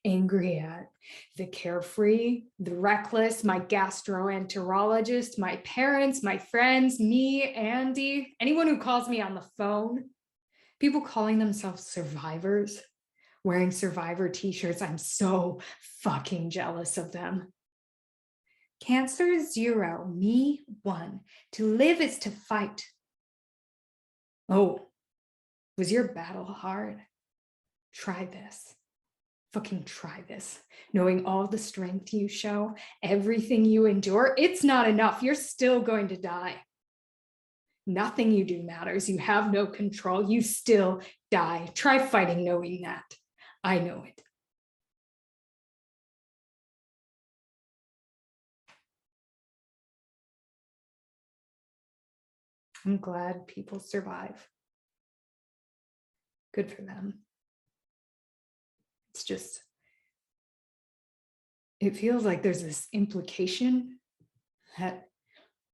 Angry at the carefree, the reckless, my gastroenterologist, my parents, my friends, me, Andy, anyone who calls me on the phone, people calling themselves survivors, wearing survivor t-shirts. I'm so fucking jealous of them. Cancer 0, me 1. To live is to fight. Oh, was your battle hard? Try this. Fucking try this. Knowing all the strength you show, everything you endure, it's not enough. You're still going to die. Nothing you do matters. You have no control. You still die. Try fighting knowing that. I know it. I'm glad people survive. Good for them. It's just, it feels like there's this implication that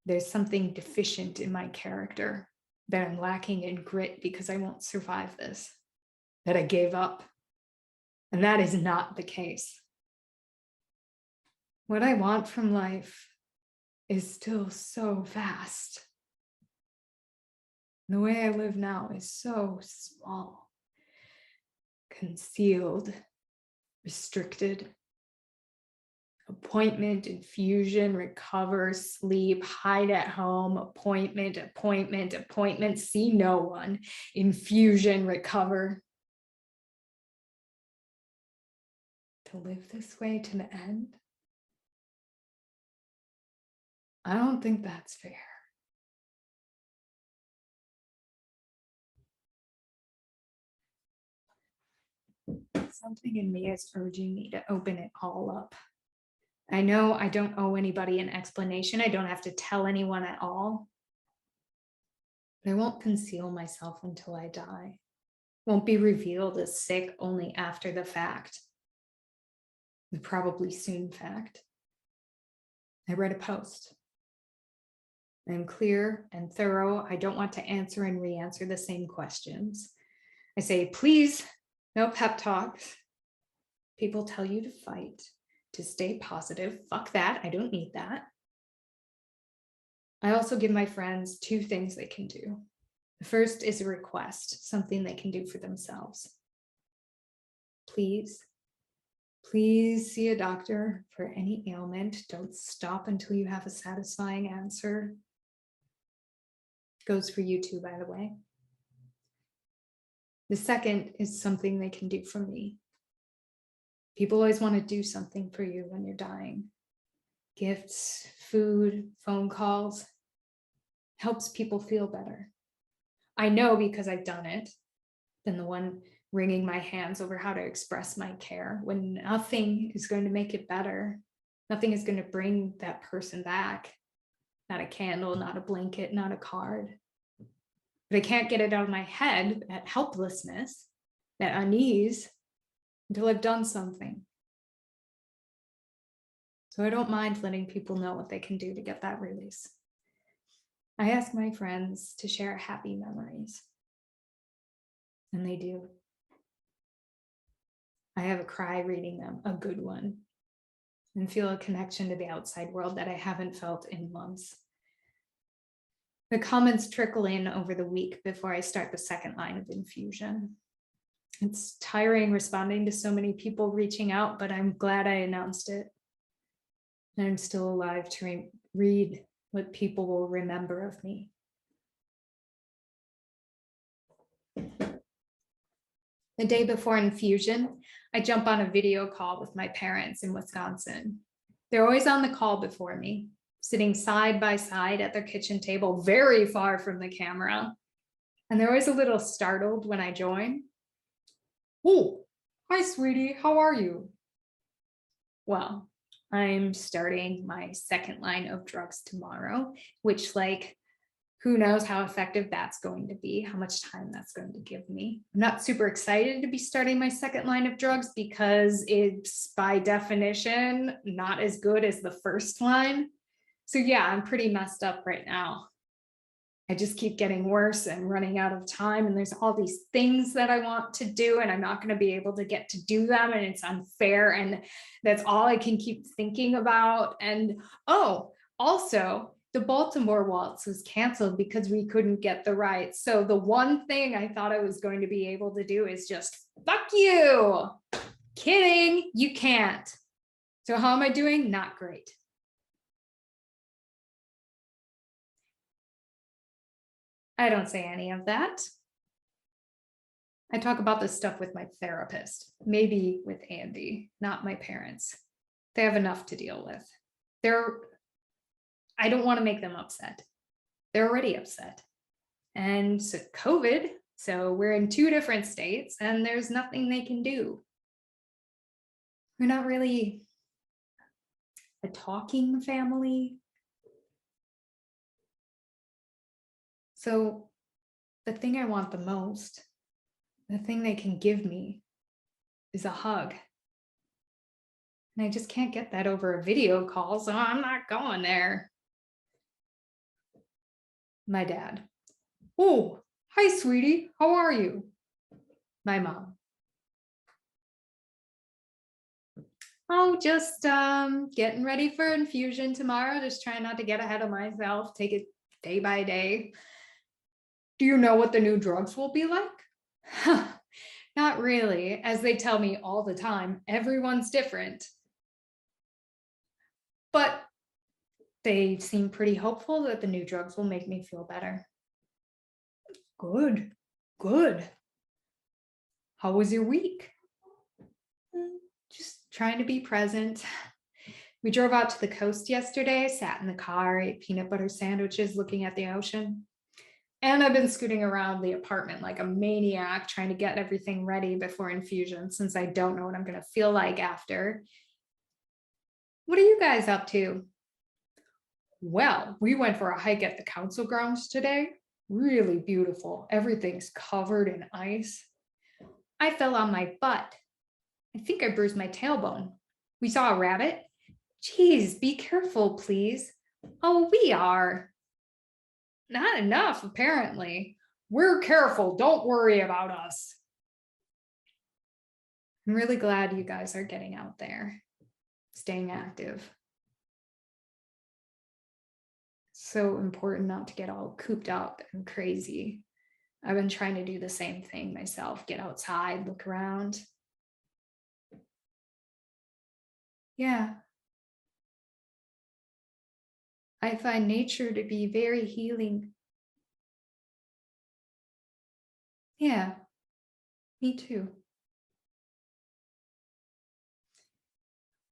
there's something deficient in my character, that I'm lacking in grit because I won't survive this, that I gave up. And that is not the case. What I want from life is still so vast. The way I live now is so small, concealed, restricted. Appointment, infusion, recover, sleep, hide at home, appointment, appointment, appointment, see no one, infusion, recover. To live this way to the end? I don't think that's fair. Something in me is urging me to open it all up. I know I don't owe anybody an explanation. I don't have to tell anyone at all. But I won't conceal myself until I die. Won't be revealed as sick only after the fact. The probably soon fact. I read a post. I'm clear and thorough. I don't want to answer and re-answer the same questions. I say, please, no pep talks. People tell you to fight, to stay positive. Fuck that. I don't need that. I also give my friends 2 things they can do. The first is a request, something they can do for themselves. Please see a doctor for any ailment. Don't stop until you have a satisfying answer. Goes for you too, by the way. The second is something they can do for me. People always want to do something for you when you're dying. Gifts, food, phone calls, helps people feel better. I know because I've done it, than the one wringing my hands over how to express my care when nothing is going to make it better. Nothing is going to bring that person back. Not a candle, not a blanket, not a card. But I can't get it out of my head, that helplessness, that unease, until I've done something. So I don't mind letting people know what they can do to get that release. I ask my friends to share happy memories, and they do. I have a cry reading them, a good one, and feel a connection to the outside world that I haven't felt in months. The comments trickle in over the week before I start the second line of infusion. It's tiring responding to so many people reaching out, but I'm glad I announced it. And I'm still alive to read what people will remember of me. The day before infusion, I jump on a video call with my parents in Wisconsin. They're always on the call before me, sitting side by side at their kitchen table, very far from the camera. And they're always a little startled when I join. Oh, hi, sweetie, how are you? Well, I'm starting my second line of drugs tomorrow, which, like, who knows how effective that's going to be, how much time that's going to give me. I'm not super excited to be starting my second line of drugs because it's by definition not as good as the first line. So yeah, I'm pretty messed up right now. I just keep getting worse and running out of time. And there's all these things that I want to do, and I'm not going to be able to get to do them. And it's unfair. And that's all I can keep thinking about. And oh, also, the Baltimore waltz was canceled because we couldn't get the rights. So the one thing I thought I was going to be able to do is just fuck you. Kidding, you can't. So how am I doing? Not great. I don't say any of that. I talk about this stuff with my therapist, maybe with Andy, not my parents. They have enough to deal with. I don't want to make them upset. They're already upset. And so COVID, so we're in 2 different states and there's nothing they can do. We're not really a talking family. So the thing I want the most, the thing they can give me, is a hug. And I just can't get that over a video call, so I'm not going there. My dad. Oh, hi, sweetie. How are you? My mom. Oh, just getting ready for infusion tomorrow. Just trying not to get ahead of myself. Take it day by day. Do you know what the new drugs will be like? Not really. As they tell me all the time, everyone's different. But they seem pretty hopeful that the new drugs will make me feel better. Good, good. How was your week? Just trying to be present. We drove out to the coast yesterday, sat in the car, ate peanut butter sandwiches, looking at the ocean. And I've been scooting around the apartment like a maniac, trying to get everything ready before infusion, since I don't know what I'm going to feel like after. What are you guys up to? Well, we went for a hike at the council grounds today. Really beautiful. Everything's covered in ice. I fell on my butt. I think I bruised my tailbone. We saw a rabbit. Geez, be careful, please. Oh, we are. Not enough, apparently. We're careful. Don't worry about us. I'm really glad you guys are getting out there, staying active. So important not to get all cooped up and crazy. I've been trying to do the same thing myself, get outside, look around. Yeah. I find nature to be very healing. Yeah, me too.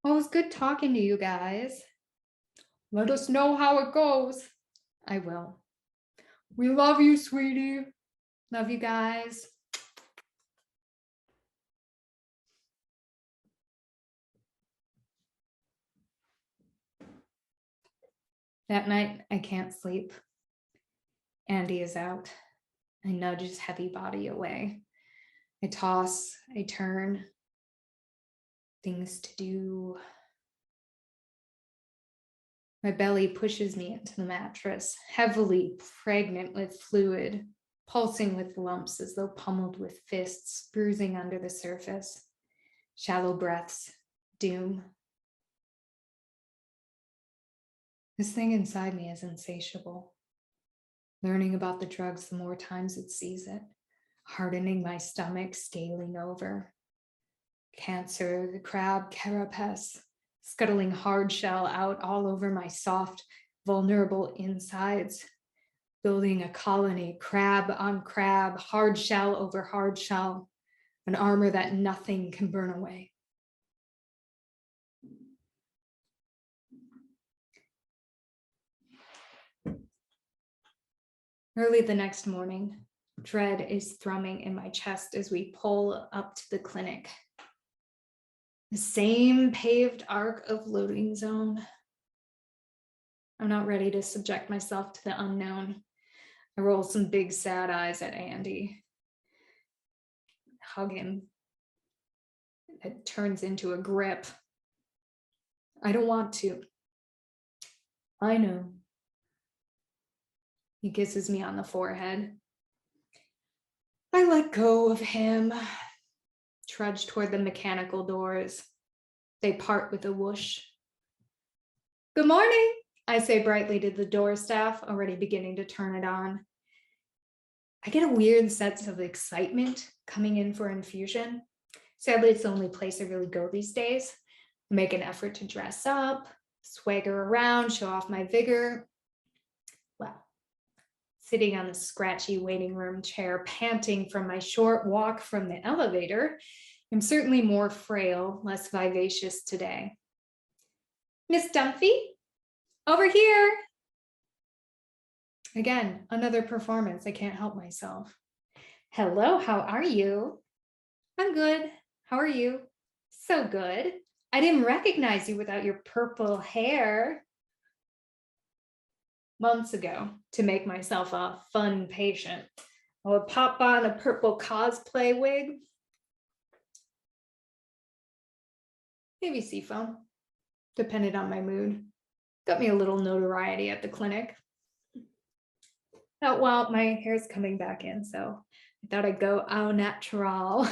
Well, it was good talking to you guys. Let us know how it goes. I will. We love you, sweetie. Love you guys. That night, I can't sleep. Andy is out. I nudge his heavy body away. I toss, I turn. Things to do. My belly pushes me into the mattress, heavily pregnant with fluid, pulsing with lumps as though pummeled with fists, bruising under the surface. Shallow breaths, doom. This thing inside me is insatiable. Learning about the drugs the more times it sees it, hardening my stomach, scaling over. Cancer, the crab carapace, scuttling hard shell out all over my soft, vulnerable insides, building a colony, crab on crab, hard shell over hard shell, an armor that nothing can burn away. Early the next morning, dread is thrumming in my chest as we pull up to the clinic. The same paved arc of loading zone. I'm not ready to subject myself to the unknown. I roll some big sad eyes at Andy. Hug him. It turns into a grip. I don't want to. I know. He kisses me on the forehead. I let go of him, trudge toward the mechanical doors. They part with a whoosh. Good morning, I say brightly to the door staff, already beginning to turn it on. I get a weird sense of excitement coming in for infusion. Sadly, it's the only place I really go these days. I make an effort to dress up, swagger around, show off my vigor. Well, sitting on the scratchy waiting room chair, panting from my short walk from the elevator. I'm certainly more frail, less vivacious today. Miss Dunphy, over here. Again, another performance. I can't help myself. Hello, how are you? I'm good. How are you? So good. I didn't recognize you without your purple hair. Months ago, to make myself a fun patient, I would pop on a purple cosplay wig. Maybe seafoam, depended on my mood. Got me a little notoriety at the clinic. Oh, well, my hair's coming back in, so I thought I'd go au natural.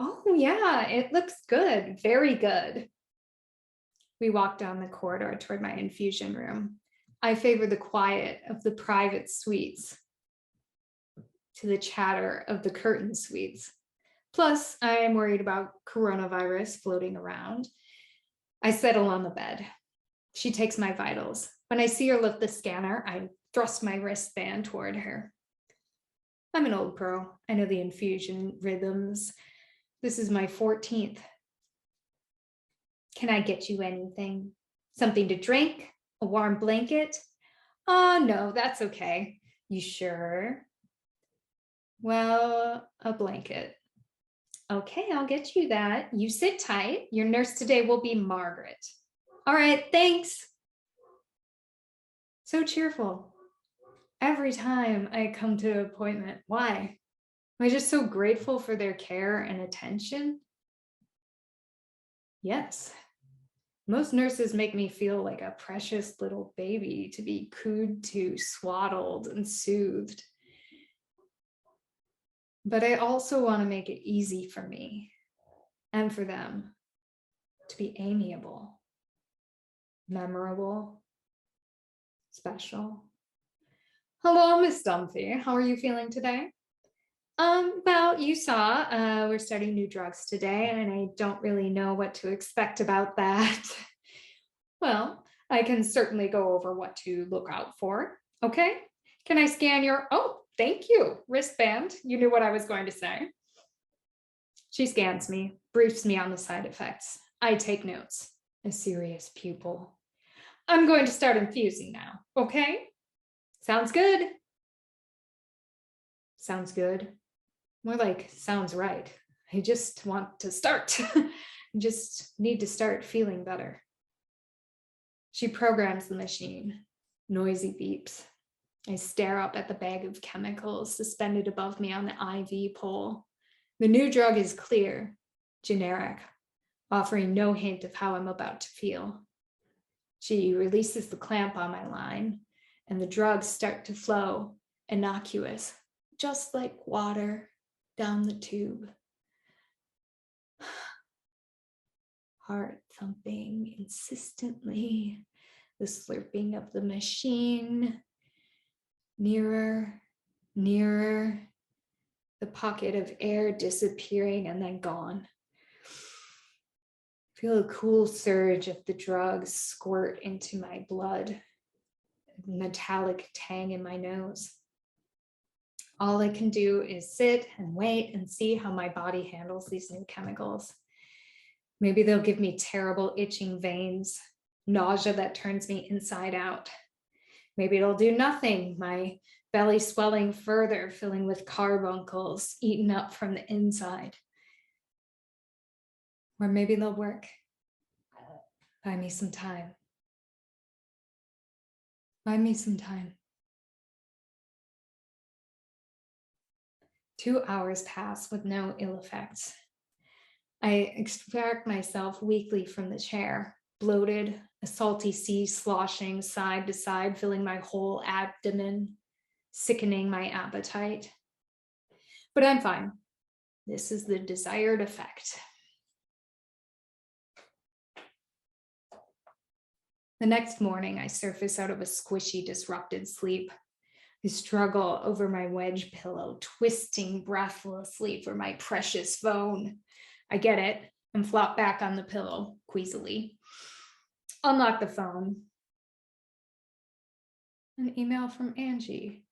Oh yeah, it looks good, very good. We walked down the corridor toward my infusion room. I favor the quiet of the private suites to the chatter of the curtain suites. Plus, I am worried about coronavirus floating around. I settle on the bed. She takes my vitals. When I see her lift the scanner, I thrust my wristband toward her. I'm an old pro. I know the infusion rhythms. This is my 14th. Can I get you anything? Something to drink? A warm blanket? Oh, no, that's okay. You sure? Well, a blanket. Okay, I'll get you that. You sit tight. Your nurse today will be Margaret. All right, thanks. So cheerful. Every time I come to an appointment. Why? Am I just so grateful for their care and attention? Yes. Most nurses make me feel like a precious little baby to be cooed to, swaddled, and soothed. But I also want to make it easy for me and for them to be amiable, memorable, special. Hello, Miss Dunphy. How are you feeling today? Well, you saw we're starting new drugs today, and I don't really know what to expect about that. Well, I can certainly go over what to look out for. Okay, can I scan your, oh, thank you, wristband. You knew what I was going to say. She scans me, briefs me on the side effects. I take notes, a serious pupil. I'm going to start infusing now, okay? Sounds good. Sounds good. More like sounds right. I just want to start. I just need to start feeling better. She programs the machine. Noisy beeps. I stare up at the bag of chemicals suspended above me on the IV pole. The new drug is clear, generic, offering no hint of how I'm about to feel. She releases the clamp on my line, and the drugs start to flow, innocuous, just like water down the tube. Heart thumping insistently, the slurping of the machine, nearer, nearer, the pocket of air disappearing and then gone. Feel a cool surge of the drugs squirt into my blood, a metallic tang in my nose. All I can do is sit and wait and see how my body handles these new chemicals. Maybe they'll give me terrible itching veins, nausea that turns me inside out. Maybe it'll do nothing, my belly swelling further, filling with carbuncles eaten up from the inside. Or maybe they'll work. Buy me some time. Buy me some time. 2 hours pass with no ill effects. I extract myself weakly from the chair, bloated, a salty sea sloshing side to side, filling my whole abdomen, sickening my appetite. But I'm fine. This is the desired effect. The next morning, I surface out of a squishy, disrupted sleep. I struggle over my wedge pillow, twisting breathlessly for my precious phone. I get it and flop back on the pillow, queasily. Unlock the phone. An email from Angie.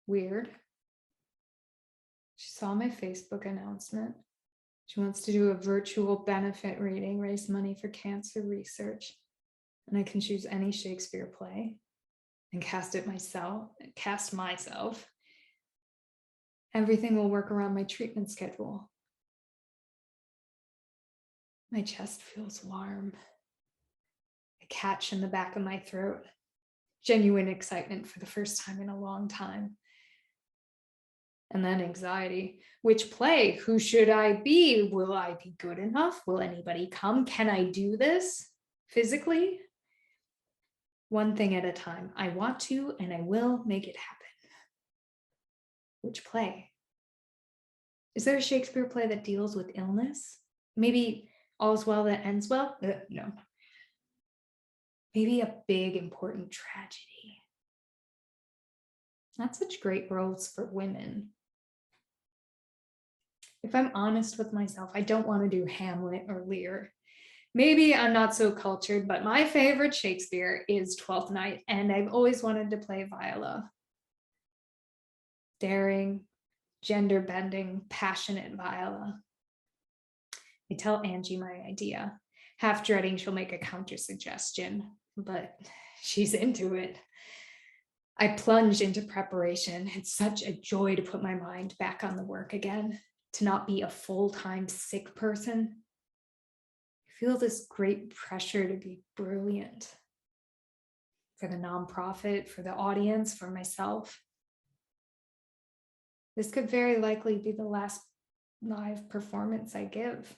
Weird. She saw my Facebook announcement. She wants to do a virtual benefit reading, raise money for cancer research. And I can choose any Shakespeare play and cast myself. Everything will work around my treatment schedule. My chest feels warm. A catch in the back of my throat. Genuine excitement for the first time in a long time. And then anxiety. Which play? Who should I be? Will I be good enough? Will anybody come? Can I do this physically? One thing at a time. I want to, and I will make it happen. Which play? Is there a Shakespeare play that deals with illness? Maybe All's Well That Ends Well? No. Maybe a big, important tragedy. Not such great roles for women. If I'm honest with myself, I don't want to do Hamlet or Lear. Maybe I'm not so cultured, but my favorite Shakespeare is Twelfth Night, and I've always wanted to play Viola. Daring, gender-bending, passionate Viola. I tell Angie my idea, half dreading she'll make a counter-suggestion, but she's into it. I plunge into preparation. It's such a joy to put my mind back on the work again, to not be a full-time sick person. I feel this great pressure to be brilliant for the nonprofit, for the audience, for myself. This could very likely be the last live performance I give.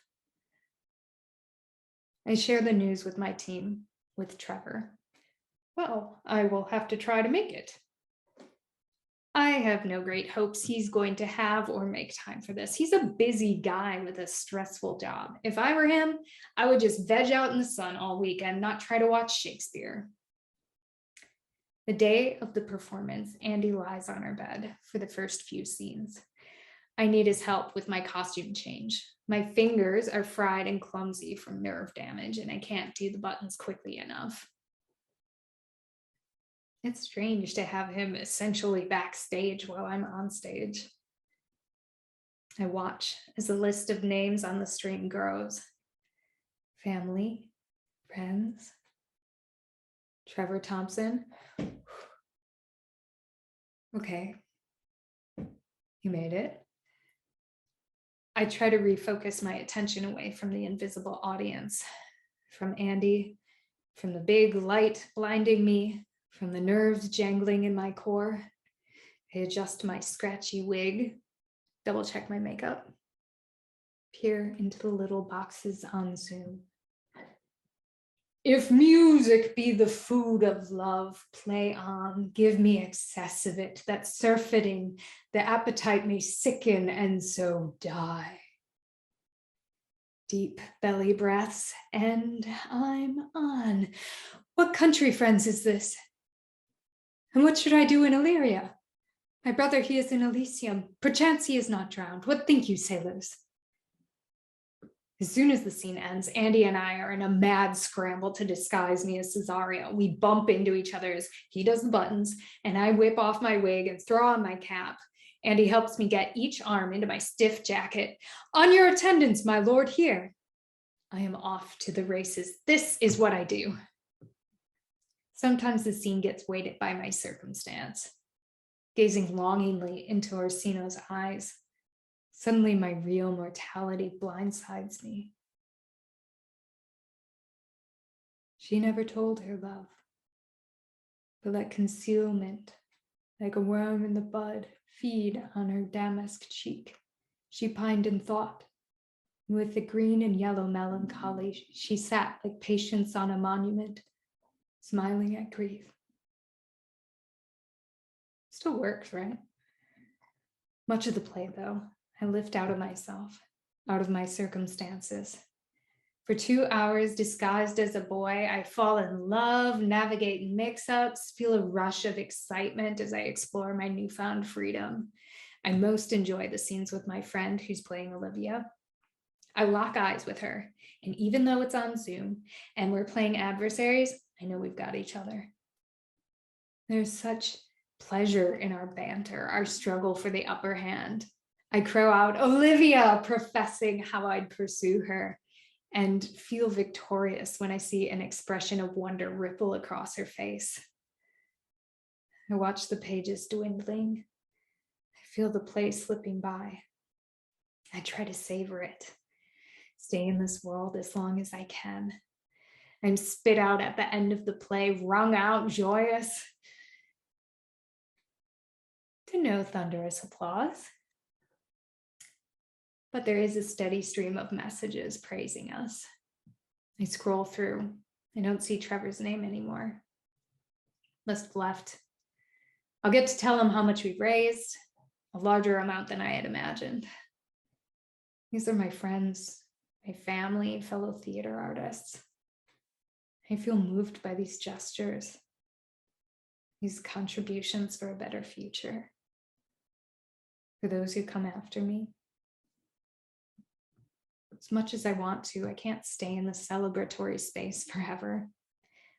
I share the news with my team, with Trevor. Well, I will have to try to make it. I have no great hopes he's going to have or make time for this. He's a busy guy with a stressful job. If I were him, I would just veg out in the sun all weekend, not try to watch Shakespeare. The day of the performance, Andy lies on her bed for the first few scenes. I need his help with my costume change. My fingers are fried and clumsy from nerve damage, and I can't do the buttons quickly enough. It's strange to have him essentially backstage while I'm on stage. I watch as the list of names on the stream grows. Family, friends, Trevor Thompson. Okay, you made it. I try to refocus my attention away from the invisible audience, from Andy, from the big light blinding me, from the nerves jangling in my core. I adjust my scratchy wig, double check my makeup, peer into the little boxes on Zoom. If music be the food of love, play on, give me excess of it, that surfeiting, the appetite may sicken and so die. Deep belly breaths, and I'm on. What country, friends, is this? And what should I do in Illyria? My brother, he is in Elysium. Perchance he is not drowned. What think you, sailors? As soon as the scene ends, Andy and I are in a mad scramble to disguise me as Cesario. We bump into each other as he does the buttons, and I whip off my wig and throw on my cap. Andy helps me get each arm into my stiff jacket. On your attendance, my lord, here. I am off to the races. This is what I do. Sometimes the scene gets weighted by my circumstance. Gazing longingly into Orsino's eyes, suddenly my real mortality blindsides me. She never told her love, but let concealment, like a worm in the bud, feed on her damask cheek. She pined in thought. With the green and yellow melancholy, she sat like patience on a monument, smiling at grief. Still works, right? Much of the play, though, I lift out of myself, out of my circumstances. For 2 hours, disguised as a boy, I fall in love, navigate mix-ups, feel a rush of excitement as I explore my newfound freedom. I most enjoy the scenes with my friend who's playing Olivia. I lock eyes with her, and even though it's on Zoom and we're playing adversaries, I know we've got each other. There's such pleasure in our banter, our struggle for the upper hand. I crow out, Olivia, professing how I'd pursue her, and feel victorious when I see an expression of wonder ripple across her face. I watch the pages dwindling. I feel the play slipping by. I try to savor it, stay in this world as long as I can. I'm spit out at the end of the play, wrung out, joyous, to no thunderous applause. But there is a steady stream of messages praising us. I scroll through. I don't see Trevor's name anymore. Must have left. I'll get to tell him how much we've raised, a larger amount than I had imagined. These are my friends, my family, fellow theater artists. I feel moved by these gestures, these contributions for a better future, for those who come after me. As much as I want to, I can't stay in the celebratory space forever.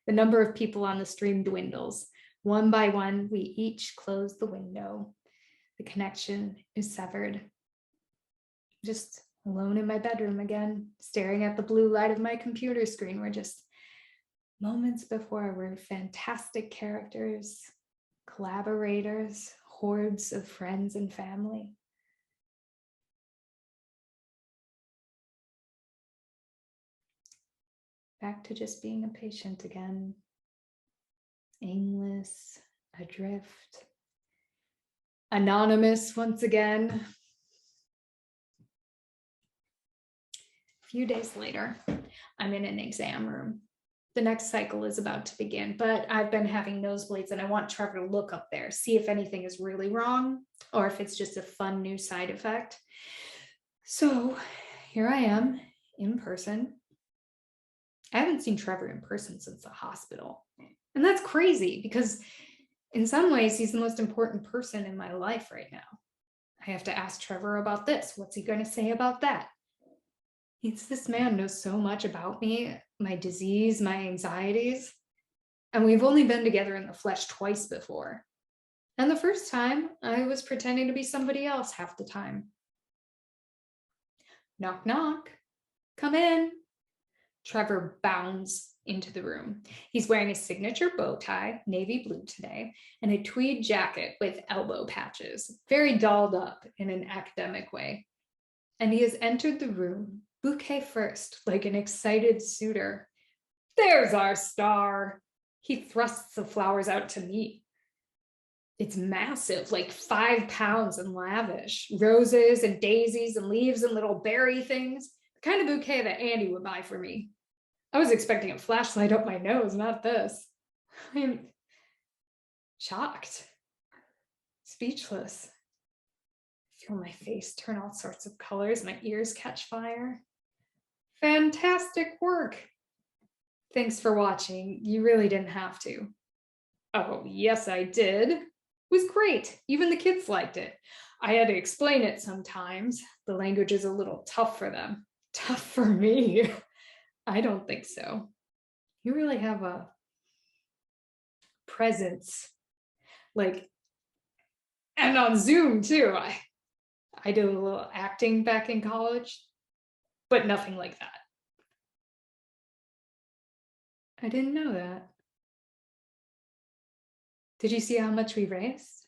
The number of people on the stream dwindles. One by one, we each close the window. The connection is severed. Just alone in my bedroom again, staring at the blue light of my computer screen, where just moments before were fantastic characters, collaborators, hordes of friends and family. Back to just being a patient again, aimless, adrift, anonymous once again. A few days later, I'm in an exam room. The next cycle is about to begin, but I've been having nosebleeds and I want Trevor to look up there, see if anything is really wrong or if it's just a fun new side effect. So here I am in person. I haven't seen Trevor in person since the hospital. And that's crazy because in some ways, he's the most important person in my life right now. I have to ask Trevor about this. What's he going to say about that? This man knows so much about me, my disease, my anxieties. And we've only been together in the flesh twice before. And the first time, I was pretending to be somebody else half the time. Knock, knock. Come in. Trevor bounds into the room. He's wearing a signature bow tie, navy blue today, and a tweed jacket with elbow patches, very dolled up in an academic way. And he has entered the room, bouquet first, like an excited suitor. There's our star. He thrusts the flowers out to me. It's massive, like 5 pounds and lavish. Roses and daisies and leaves and little berry things. The kind of bouquet that Andy would buy for me. I was expecting a flashlight up my nose, not this. I'm shocked, speechless. I feel my face turn all sorts of colors, my ears catch fire. Fantastic work. Thanks for watching. You really didn't have to. Oh, yes, I did. It was great. Even the kids liked it. I had to explain it sometimes. The language is a little tough for them. Tough for me. I don't think so. You really have a presence. Like, and on Zoom too. I did a little acting back in college, but nothing like that. I didn't know that. Did you see how much we raised?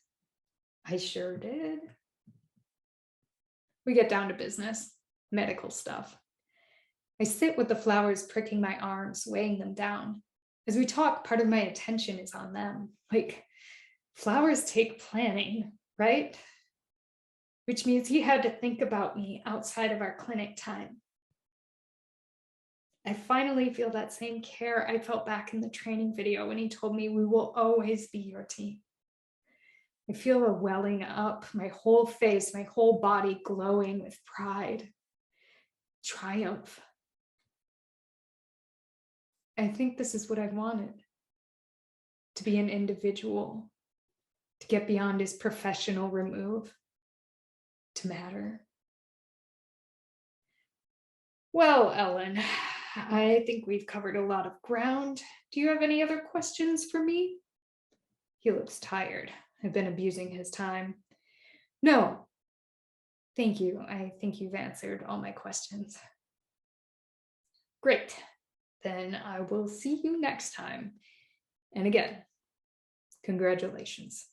I sure did. We get down to business, medical stuff. I sit with the flowers pricking my arms, weighing them down. As we talk, part of my attention is on them. Like, flowers take planning, right? Which means he had to think about me outside of our clinic time. I finally feel that same care I felt back in the training video when he told me we will always be your team. I feel a welling up, my whole face, my whole body glowing with pride, triumph. I think this is what I wanted, to be an individual, to get beyond his professional remove, to matter. Well, Ellen, I think we've covered a lot of ground. Do you have any other questions for me? He looks tired. I've been abusing his time. No, thank you. I think you've answered all my questions. Great. Then I will see you next time. And again, congratulations.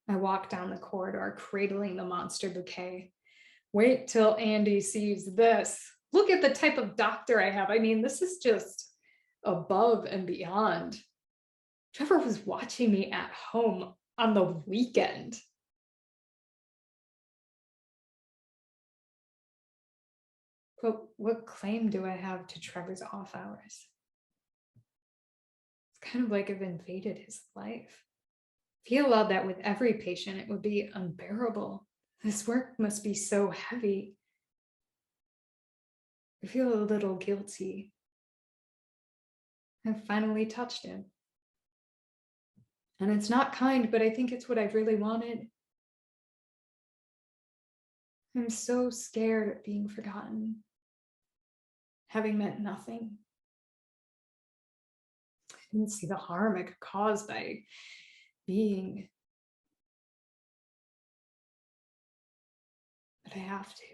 I walk down the corridor, cradling the monster bouquet. Wait till Andy sees this. Look at the type of doctor I have. I mean, this is just above and beyond. Trevor was watching me at home on the weekend. But what claim do I have to Trevor's off hours? It's kind of like I've invaded his life. If he allowed that with every patient, it would be unbearable. This work must be so heavy. I feel a little guilty. I've finally touched him. And it's not kind, but I think it's what I really wanted. I'm so scared of being forgotten, having meant nothing. I didn't see the harm I could cause by being. But I have to.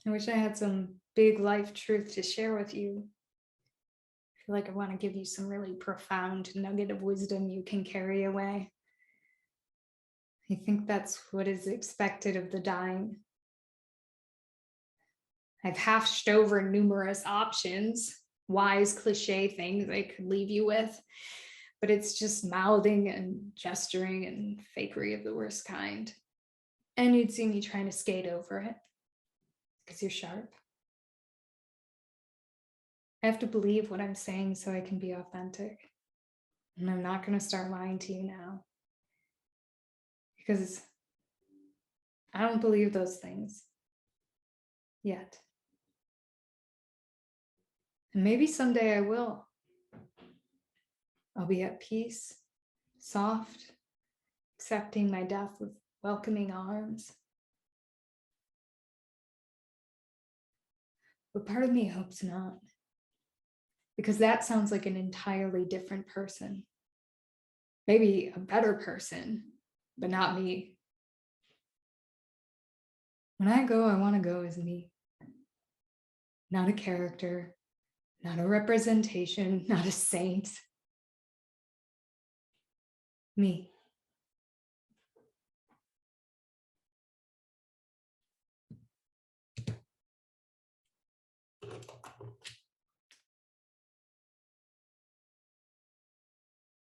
I wish I had some big life truth to share with you. I feel like I want to give you some really profound nugget of wisdom you can carry away. I think that's what is expected of the dying. I've hashed over numerous options, wise cliche things I could leave you with, but it's just mouthing and gesturing and fakery of the worst kind. And you'd see me trying to skate over it because you're sharp. I have to believe what I'm saying so I can be authentic. And I'm not going to start lying to you now because I don't believe those things yet. And maybe someday I will. I'll be at peace, soft, accepting my death with welcoming arms. But part of me hopes not, because that sounds like an entirely different person. Maybe a better person, but not me. When I go, I want to go as me. Not a character, not a representation, not a saint. Me.